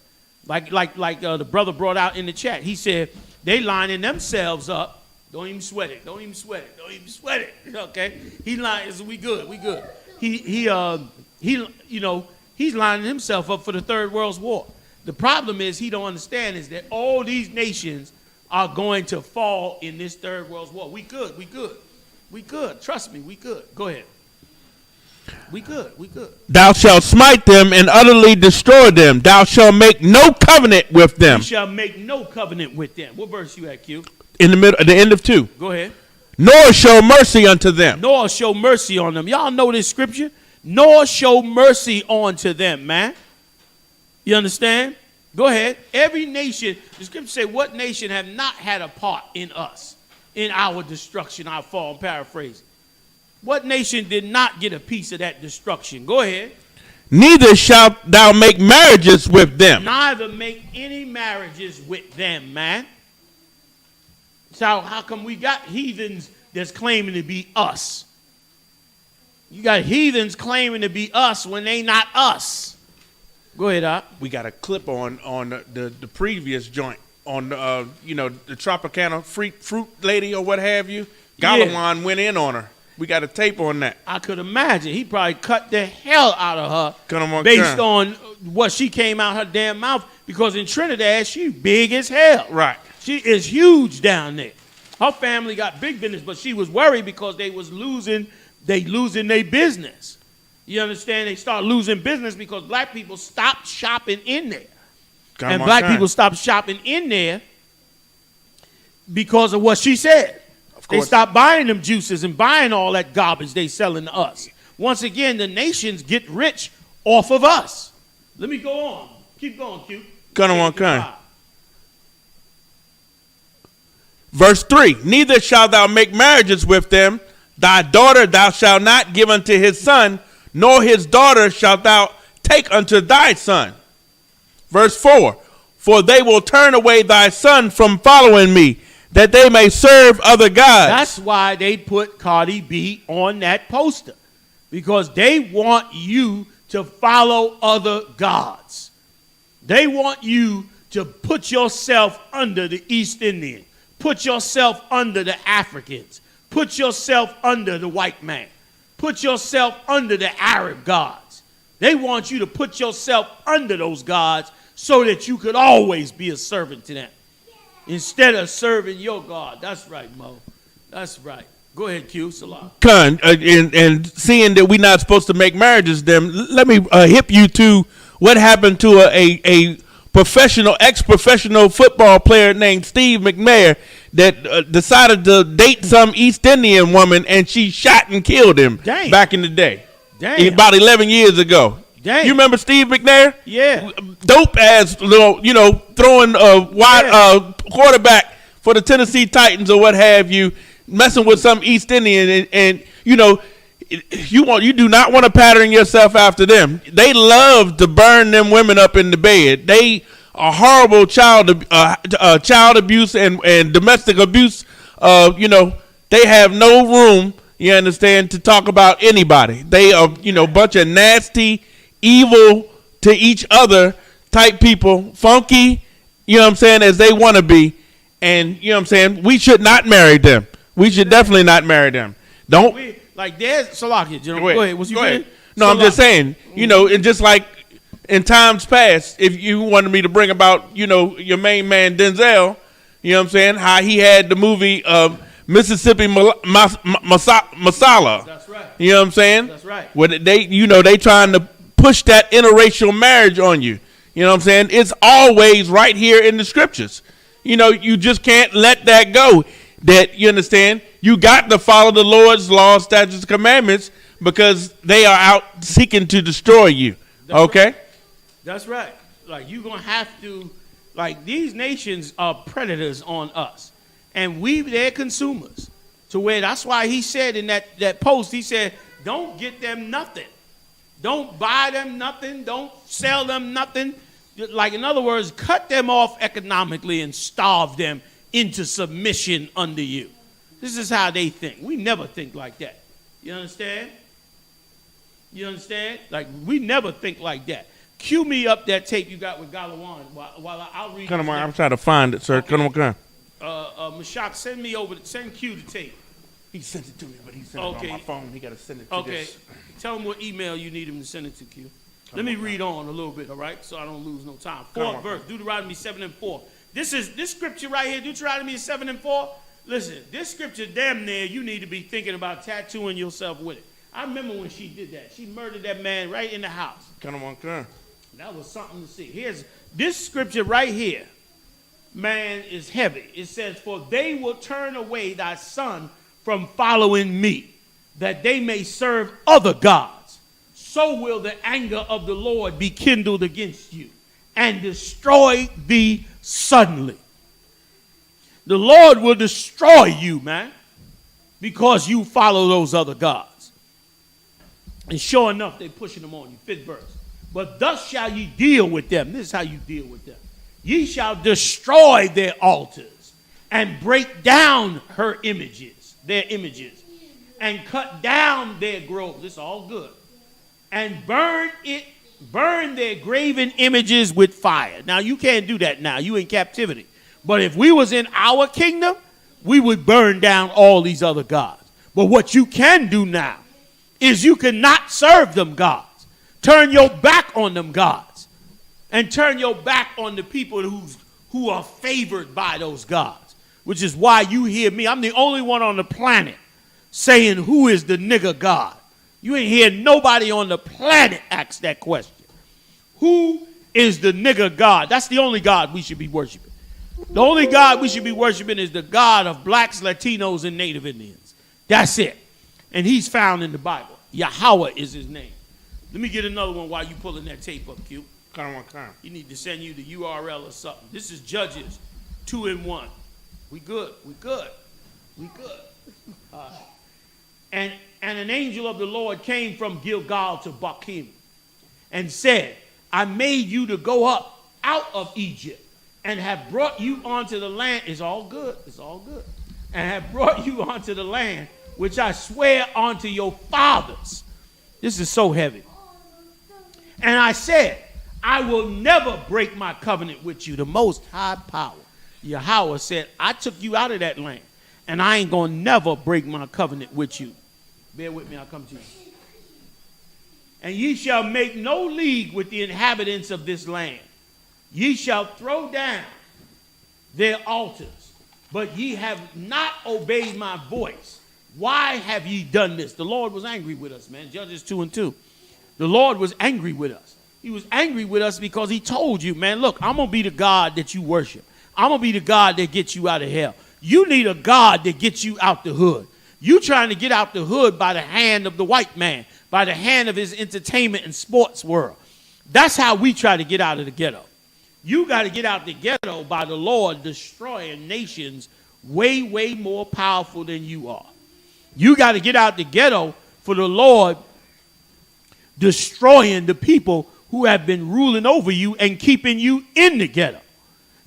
like the brother brought out in the chat. He said they lining themselves up. Don't even sweat it. Don't even sweat it. Don't even sweat it. Okay. He lying. We good. We good. He's lining himself up for the Third World War. The problem is he don't understand is that all these nations are going to fall in this Third World War. We good. We good. We good. Trust me. We good. Go ahead. We good. We good. Thou shalt smite them and utterly destroy them. Thou shalt make no covenant with them. You shall make no covenant with them. What verse you at, Q? In the middle, at the end of 2. Go ahead. Nor show mercy unto them. Nor show mercy on them. Y'all know this scripture? Nor show mercy unto them, man. You understand? Go ahead. Every nation, the scripture say, what nation have not had a part in us, in our destruction, our fall? I'm paraphrasing. What nation did not get a piece of that destruction? Go ahead. Neither shalt thou make marriages with them. Neither make any marriages with them, man. So how come we got heathens that's claiming to be us? You got heathens claiming to be us when they not us. Go ahead, Op. We got a clip on the previous joint on the Tropicana fruit lady or what have you. Galawan went in on her. We got a tape on that. I could imagine he probably cut the hell out of her based on what she came out her damn mouth, because in Trinidad she big as hell. Right. She is huge down there. Her family got big business, but she was worried because they was losing their business. You understand? They start losing business because black people stopped shopping in there. And black people stopped shopping in there because of what she said. They stopped buying them juices and buying all that garbage they selling to us. Once again, the nations get rich off of us. Let me go on. Keep going, Q. Verse 3, neither shalt thou make marriages with them. Thy daughter thou shalt not give unto his son, nor his daughter shalt thou take unto thy son. Verse 4, for they will turn away thy son from following me, that they may serve other gods. That's why they put Cardi B on that poster, because they want you to follow other gods. They want you to put yourself under the East Indian, put yourself under the Africans, put yourself under the white man, put yourself under the Arab gods. They want you to put yourself under those gods so that you could always be a servant to them instead of serving your God. That's right, Mo. That's right. Go ahead, Q. Salah. And seeing that we're not supposed to make marriages, then let me hip you to what happened to a ex-professional football player named Steve McNair that decided to date some East Indian woman, and she shot and killed him back in the day. About 11 years ago. You remember Steve McNair? Yeah. Dope ass little, throwing a wide quarterback for the Tennessee Titans or what have you, messing with some East Indian, and you do not want to pattern yourself after them. They love to burn them women up in the bed. They are horrible child abuse and domestic abuse. They have no room, you understand, to talk about anybody. They are, bunch of nasty, evil to each other type people, funky, as they want to be. And, we should not marry them. We should definitely not marry them. Don't. There's Salakia, Go ahead. Go ahead. No, I'm just saying, and just like in times past, if you wanted me to bring about, your main man, Denzel, how he had the movie Mississippi Masala. That's right. You know what I'm saying? That's right. Where they trying to push that interracial marriage on you. You know what I'm saying? It's always right here in the scriptures. You just can't let that go. That, you understand, you got to follow the Lord's laws, statutes, and commandments because they are out seeking to destroy you. Okay? Right. That's right. You're going to have to, these nations are predators on us. And they're consumers. To where that's why he said in that post, he said, don't get them nothing. Don't buy them nothing. Don't sell them nothing. In other words, cut them off economically and starve them into submission under you. This is how they think. We never think like that. You understand? You understand? We never think like that. Cue me up that tape you got with Galawan while I'll read. Come on, I'm trying to find it, sir. Okay. Come on. Mashak, send Q the tape. He sent it to me, but he sent it on my phone. He got to send it to this. Tell him what email you need him to send it to, Q. Let me read on a little bit, all right? So I don't lose no time. Fourth verse, Deuteronomy 7:4. This scripture right here, Deuteronomy 7:4. Listen, this scripture damn near you need to be thinking about tattooing yourself with it. I remember when she did that. She murdered that man right in the house. Come on. That was something to see. Here's this scripture right here. Man, is heavy. It says, for they will turn away thy son from following me, that they may serve other gods. So will the anger of the Lord be kindled against you and destroy thee suddenly. The Lord will destroy you, man, because you follow those other gods. And sure enough, they're pushing them on you. 5th verse. But thus shall ye deal with them. This is how you deal with them. Ye shall destroy their altars and break down their images, and cut down their groves. This is all good. And burn their graven images with fire. Now, you can't do that now. You in captivity. But if we was in our kingdom, we would burn down all these other gods. But what you can do now is you cannot serve them gods. Turn your back on them gods. And turn your back on the people who are favored by those gods. Which is why you hear me. I'm the only one on the planet saying who is the nigger God. You ain't hear nobody on the planet ask that question. Who is the nigger God. That's the only God we should be worshiping. The only God we should be worshiping is the God of blacks, Latinos, and Native Indians. That's it. And he's found in the Bible. Yahweh is his name. Let me get another one while you pulling that tape up, Q. Come on. You need to send you the URL or something. This is Judges 2:1. We good. And an angel of the Lord came from Gilgal to Bochim and said, I made you to go up out of Egypt and have brought you onto the land. It's all good. And have brought you onto the land which I swear unto your fathers. This is so heavy. And I said, I will never break my covenant with you. The most high power, Yahweh, said, I took you out of that land, and I ain't going to never break my covenant with you. Bear with me, I'll come to you. And ye shall make no league with the inhabitants of this land. Ye shall throw down their altars, but ye have not obeyed my voice. Why have ye done this? The Lord was angry with us, man. Judges 2:2. The Lord was angry with us. He was angry with us because he told you, man, look, I'm going to be the God that you worship. I'm going to be the God that gets you out of hell. You need a God that gets you out the hood. You trying to get out the hood by the hand of the white man, by the hand of his entertainment and sports world. That's how we try to get out of the ghetto. You got to get out the ghetto by the Lord destroying nations way, way more powerful than you are. You got to get out the ghetto for the Lord destroying the people who have been ruling over you and keeping you in the ghetto.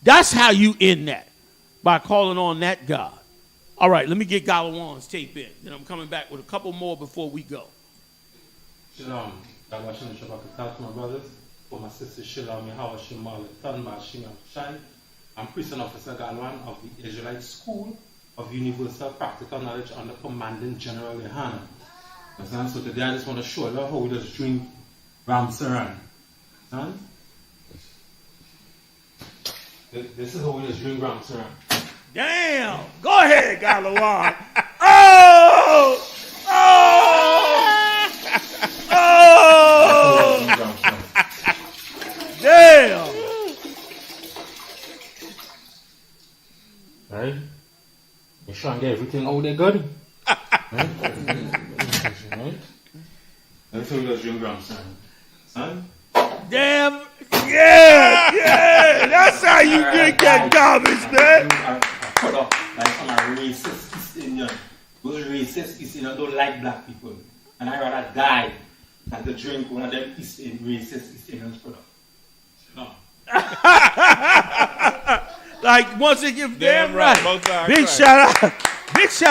That's how you end that, by calling on that God. All right, let me get Galawan's tape in. Then I'm coming back with a couple more before we go. Shalom. God bless you, Shabbat, my brothers. For my sister Shalom, Yahweh Shemal, Tanma, Shimon, Shai. I'm Prison Officer Galwan of the Israelite School of Universal Practical Knowledge under Commanding General Yohanna. So today I just want to show you how we just drink Ram Saran. This is how we just drink Ram Saran. Damn! Go ahead, Galawan. Oh! Damn! Right? You try and get everything out there good. Right? That's how we just drink Ram Saran. Son? Damn! Yeah! That's how you drink that garbage, man! Cut off like some racist East Indian. Those racist East Indians don't like black people. And I rather die than to drink one of them racist East Indians product. No. Like once again, damn right. Big shout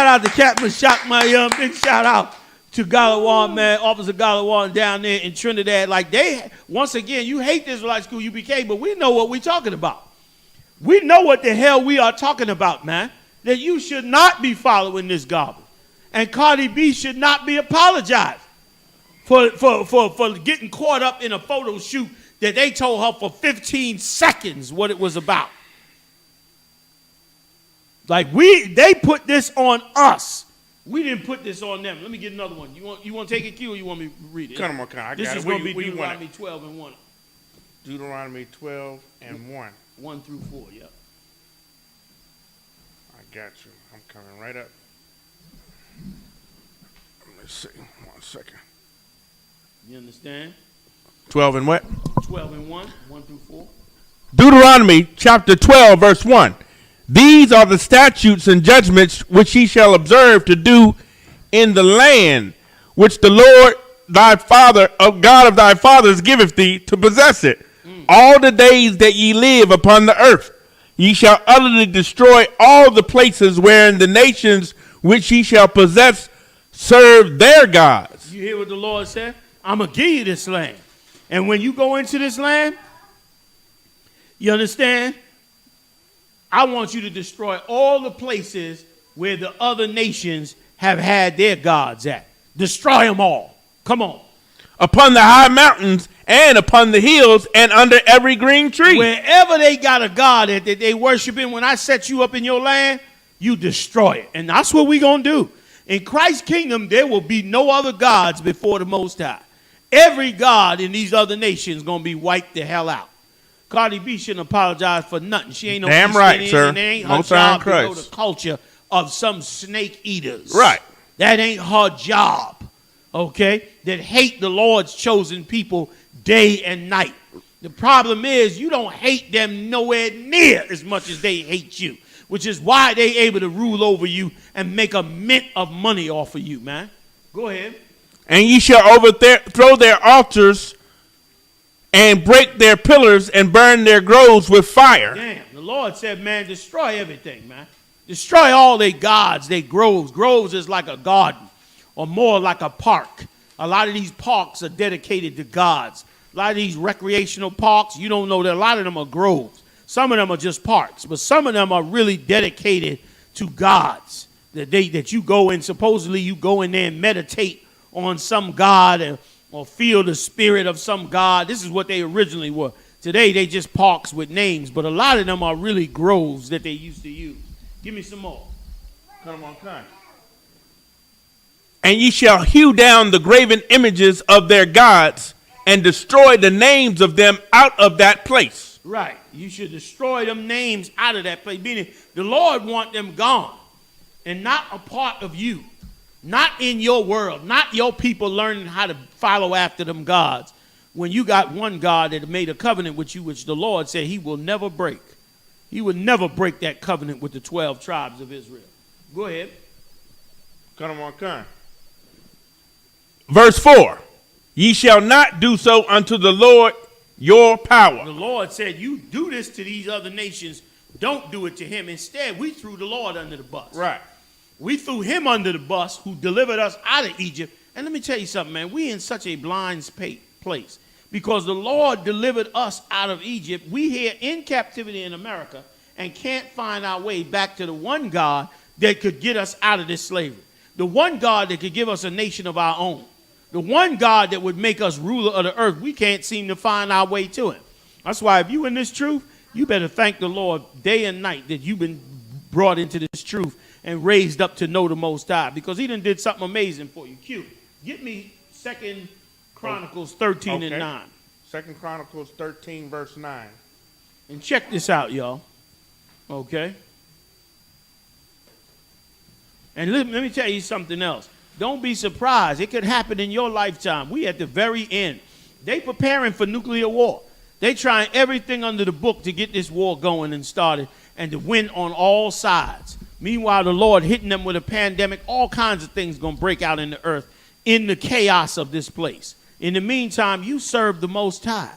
out to Captain Shock My Young. Big shout out to Galawan, man, Officer Galawan down there in Trinidad. Like they, once again, you hate the Israelite School UPK, but we know what we're talking about. We know what the hell we are talking about, man. That you should not be following this garbage. And Cardi B should not be apologized for getting caught up in a photo shoot that they told her for 15 seconds what it was about. Like they put this on us. We didn't put this on them. Let me get another one. You want to take it, Q, or you want me to read it? Come on, I got this it. is going to be Deuteronomy 12:1. Deuteronomy 12:1. 1 through 4, yep. I got you. I'm coming right up. Let's see. 1 second. You understand? 12 and what? 12:1, 1 through 4. Deuteronomy chapter 12, verse 1. These are the statutes and judgments which ye shall observe to do in the land which the Lord thy Father, of God of thy fathers, giveth thee to possess it. All the days that ye live upon the earth, ye shall utterly destroy all the places wherein the nations which ye shall possess serve their gods. You hear what the Lord said? I'm going to give you this land. And when you go into this land, you understand? I want you to destroy all the places where the other nations have had their gods at. Destroy them all. Come on. Upon the high mountains and upon the hills and under every green tree. Wherever they got a God that they worship in, when I set you up in your land, you destroy it. And that's what we're going to do. In Christ's kingdom, there will be no other gods before the Most High. Every God in these other nations is going to be wiped the hell out. Cardi B shouldn't apologize for nothing. She ain't no Damn Christian, right, sir. and it ain't Most her time job to know Christ. the culture of some snake eaters. Right. That ain't her job, okay? That hate the Lord's chosen people day and night. The problem is you don't hate them nowhere near as much as they hate you, which is why they able to rule over you and make a mint of money off of you, man. Go ahead. And ye shall overthrow their altars and break their pillars and burn their groves with fire. Damn, the Lord said, man, destroy everything, man. Destroy all their gods, their groves. Groves is like a garden or more like a park. A lot of these parks are dedicated to gods. A lot of these recreational parks, you don't know that a lot of them are groves. Some of them are just parks, but some of them are really dedicated to gods. That you go in, supposedly you go in there and meditate on some god or feel the spirit of some god. This is what they originally were. Today they just parks with names, but a lot of them are really groves that they used to use. Give me some more. Come on, come. And ye shall hew down the graven images of their gods and destroy the names of them out of that place. Right. You should destroy them names out of that place. Meaning the Lord want them gone and not a part of you. Not in your world. Not your people learning how to follow after them gods. When you got one God that made a covenant with you, which the Lord said he will never break. He would never break that covenant with the 12 tribes of Israel. Go ahead. Come on, come. Verse 4. Ye shall not do so unto the Lord your power. The Lord said, you do this to these other nations. Don't do it to him. Instead, we threw the Lord under the bus. Right. We threw him under the bus who delivered us out of Egypt. And let me tell you something, man. We in such a blind place. Because the Lord delivered us out of Egypt. We here in captivity in America and can't find our way back to the one God that could get us out of this slavery. The one God that could give us a nation of our own. The one God that would make us ruler of the earth. We can't seem to find our way to him. That's why if you in this truth, you better thank the Lord day and night that you've been brought into this truth and raised up to know the Most High. Because he done did something amazing for you. Q, get me 2 Chronicles 13 and 9. 2 Chronicles 13 verse 9. And check this out, y'all. Okay? And let me tell you something else. Don't be surprised. It could happen in your lifetime. We at the very end. They preparing for nuclear war. They trying everything under the book to get this war going and started and to win on all sides. Meanwhile, the Lord hitting them with a pandemic. All kinds of things going to break out in the earth in the chaos of this place. In the meantime, you serve the Most High.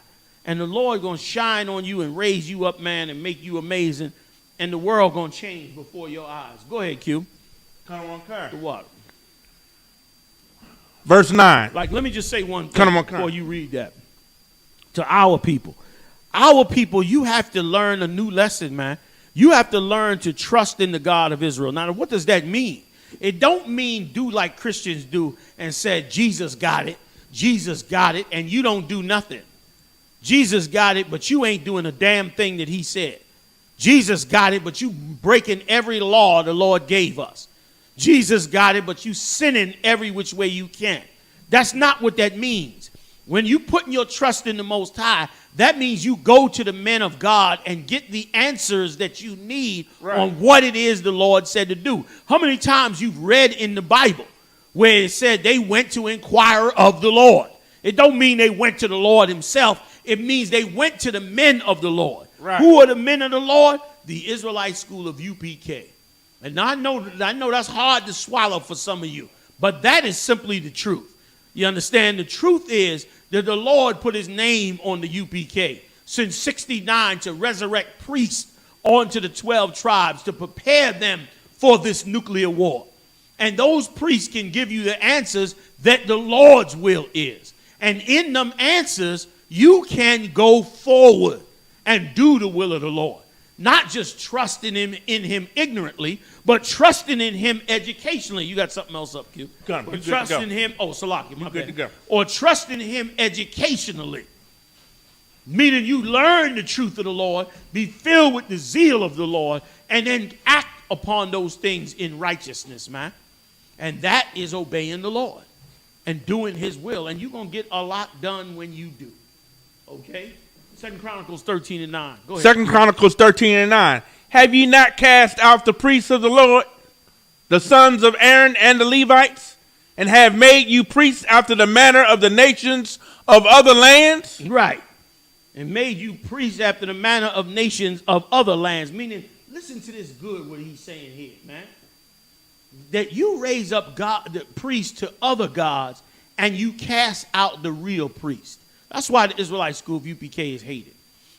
And the Lord going to shine on you and raise you up, man, and make you amazing. And the world going to change before your eyes. Go ahead, Q. Come on, come. The what? Verse 9. Like, let me just say one thing before you read that. To our people. Our people, you have to learn a new lesson, man. You have to learn to trust in the God of Israel. Now, what does that mean? It don't mean do like Christians do and said, Jesus got it. Jesus got it, and you don't do nothing. Jesus got it, but you ain't doing a damn thing that he said. Jesus got it, but you breaking every law the Lord gave us. Jesus got it, but you sinning every which way you can. That's not what that means. When you putting your trust in the Most High, that means you go to the men of God and get the answers that you need on what it is the Lord said to do. How many times you've read in the Bible where it said they went to inquire of the Lord? It don't mean they went to the Lord himself. It means they went to the men of the Lord. Right. Who are the men of the Lord? The Israelite school of UPK. And I know that's hard to swallow for some of you, but that is simply the truth. You understand? The truth is that the Lord put his name on the UPK since 69 to resurrect priests onto the 12 tribes to prepare them for this nuclear war. And those priests can give you the answers that the Lord's will is. And in them answers, you can go forward and do the will of the Lord. Not just trusting in him ignorantly, but trusting in him educationally. You got something else up, Q. Trusting him, Salaki, my bad. Or trusting him educationally. Meaning you learn the truth of the Lord, be filled with the zeal of the Lord, and then act upon those things in righteousness, man. And that is obeying the Lord and doing his will. And you're going to get a lot done when you do. Okay? 2 Chronicles 13 and 9. Go ahead. 2 Chronicles 13 and 9. Have ye not cast out the priests of the Lord, the sons of Aaron and the Levites, and have made you priests after the manner of the nations of other lands? Right. And made you priests after the manner of nations of other lands. Meaning, listen to this good, what he's saying here, man. That you raise up God, the priests to other gods, and you cast out the real priest. That's why the Israelite school of UPK is hated.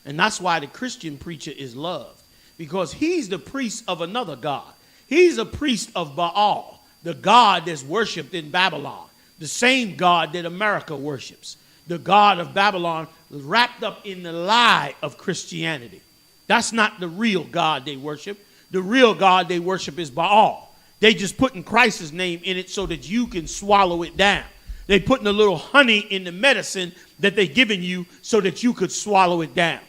And that's why the Christian preacher is loved. Because he's the priest of another God. He's a priest of Baal, the God that's worshipped in Babylon. The same God that America worships. The God of Babylon was wrapped up in the lie of Christianity. That's not the real God they worship. The real God they worship is Baal. They just putting Christ's name in it so that you can swallow it down. They putting a little honey in the medicine that they giving you so that you could swallow it down.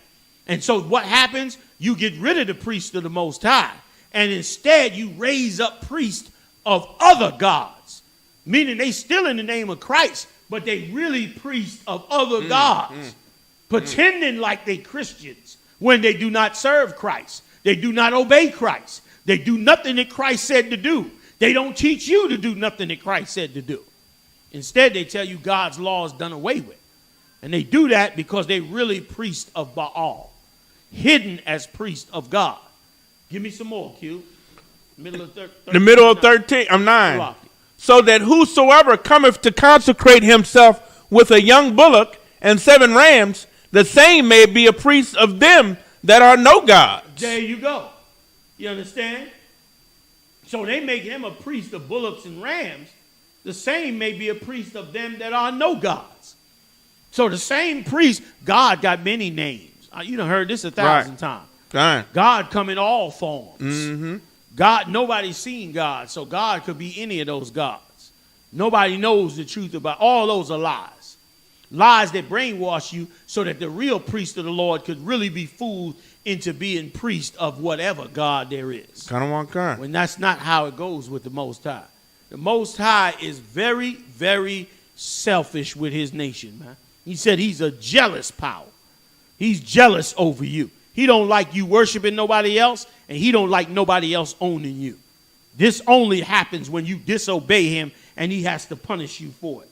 And so what happens? You get rid of the priest of the Most High. And instead you raise up priests of other gods. Meaning they still in the name of Christ, but they really priests of other gods. Pretending like they Christians when they do not serve Christ. They do not obey Christ. They do nothing that Christ said to do. They don't teach you to do nothing that Christ said to do. Instead, they tell you God's law is done away with. And they do that because they really priests of Baal. Hidden as priests of God. Give me some more, Q. Middle of 13. The middle of 13, I'm 9. So that whosoever cometh to consecrate himself with a young bullock and 7 rams, the same may be a priest of them that are no gods. There you go. You understand? So they make him a priest of bullocks and rams. The same may be a priest of them that are no gods. So the same priest, God got many names. You done heard this 1,000 times. Right. God come in all forms. Mm-hmm. God, nobody's seen God, so God could be any of those gods. Nobody knows the truth about all those are lies. Lies that brainwash you so that the real priest of the Lord could really be fooled into being priest of whatever God there is. When that's not how it goes with the Most High. The Most High is very, very selfish with his nation, man. He said he's a jealous power. He's jealous over you. He don't like you worshiping nobody else, and he don't like nobody else owning you. This only happens when you disobey him, and he has to punish you for it.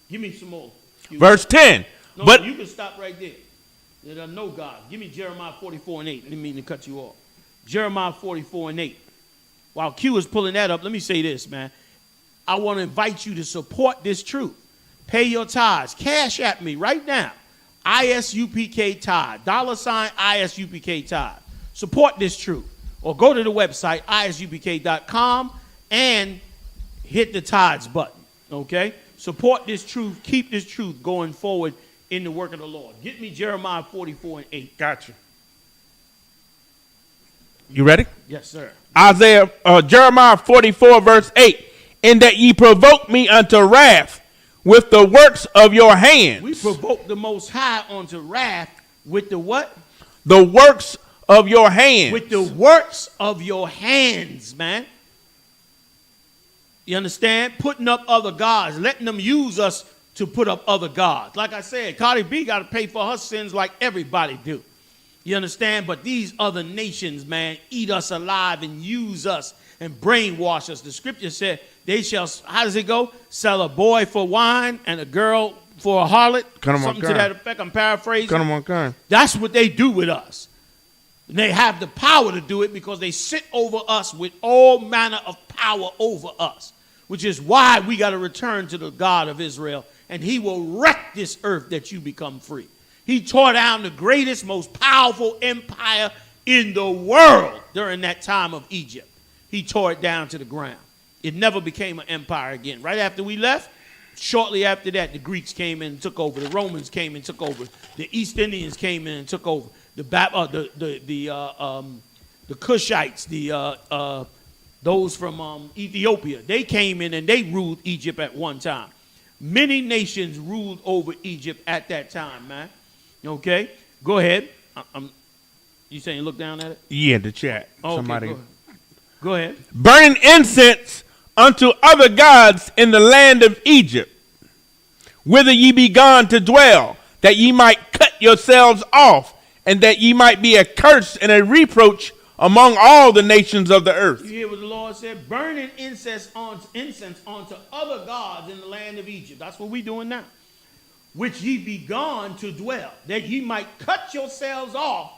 Give me some more. Verse 10. No, but you can stop right there. There are no God. Give me Jeremiah 44 and 8. I didn't mean to cut you off. Jeremiah 44 and 8. While Q is pulling that up, let me say this, man. I want to invite you to support this truth. Pay your tithes. Cash at me right now. ISUPK tithe. $ ISUPK tithe. Support this truth. Or go to the website, ISUPK.com, and hit the tithes button. Okay? Support this truth. Keep this truth going forward in the work of the Lord. Get me Jeremiah 44 and 8. Gotcha. You ready? Yes, sir. Jeremiah 44 verse 8. In that ye provoke me unto wrath with the works of your hands. We provoke the Most High unto wrath with the what? The works of your hands. With the works of your hands, man. You understand? Putting up other gods. Letting them use us to put up other gods. Like I said, Cardi B got to pay for her sins like everybody do. You understand? But these other nations, man, eat us alive and use us and brainwash us. The scripture said they shall, how does it go? Sell a boy for wine and a girl for a harlot. Something to that effect. I'm paraphrasing. That's what they do with us. And they have the power to do it because they sit over us with all manner of power over us, which is why we got to return to the God of Israel, and he will wreck this earth that you become free. He tore down the greatest, most powerful empire in the world during that time of Egypt. He tore it down to the ground. It never became an empire again. Right after we left, shortly after that, the Greeks came in and took over. The Romans came and took over. The East Indians came in and took over. The Cushites, those from Ethiopia, they came in and they ruled Egypt at one time. Many nations ruled over Egypt at that time, man. Okay, go ahead. You saying look down at it? Yeah, the chat. Okay, Somebody. Go ahead. Burning incense unto other gods in the land of Egypt, whither ye be gone to dwell. that ye might cut yourselves off, and that ye might be a curse and a reproach among all the nations of the earth. You hear what the Lord said? Burning incense onto other gods in the land of Egypt. That's what we're doing now. Which ye be gone to dwell, that ye might cut yourselves off,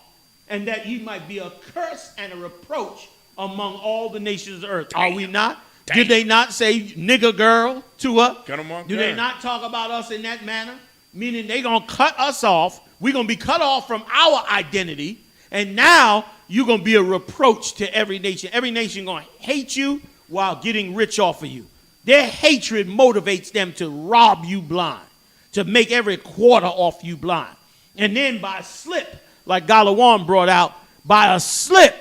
and that ye might be a curse and a reproach among all the nations of the earth. Are we not? Did they not say nigger girl to us? Do they not talk about us in that manner? Meaning they going to cut us off. We're going to be cut off from our identity. And now you're going to be a reproach to every nation. Every nation going to hate you while getting rich off of you. Their hatred motivates them to rob you blind, to make every quarter off you blind. And then by slip, like Galawan brought out, by a slip,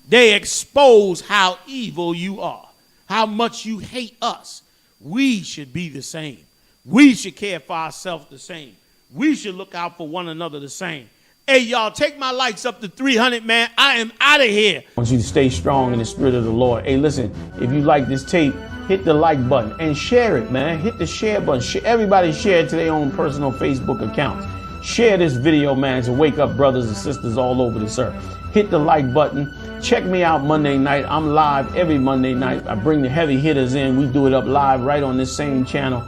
they expose how evil you are, how much you hate us. We should be the same. We should care for ourselves the same. We should look out for one another the same. Hey, y'all, take my likes up to 300, man. I am out of here. I want you to stay strong in the spirit of the Lord. Hey, listen, if you like this tape, hit the like button and share it, man. Hit the share button. Everybody share it to their own personal Facebook accounts. Share this video, man, to wake up brothers and sisters all over this earth. Hit the like button. Check me out Monday night. I'm live every Monday night. I bring the heavy hitters in. We do it up live right on this same channel.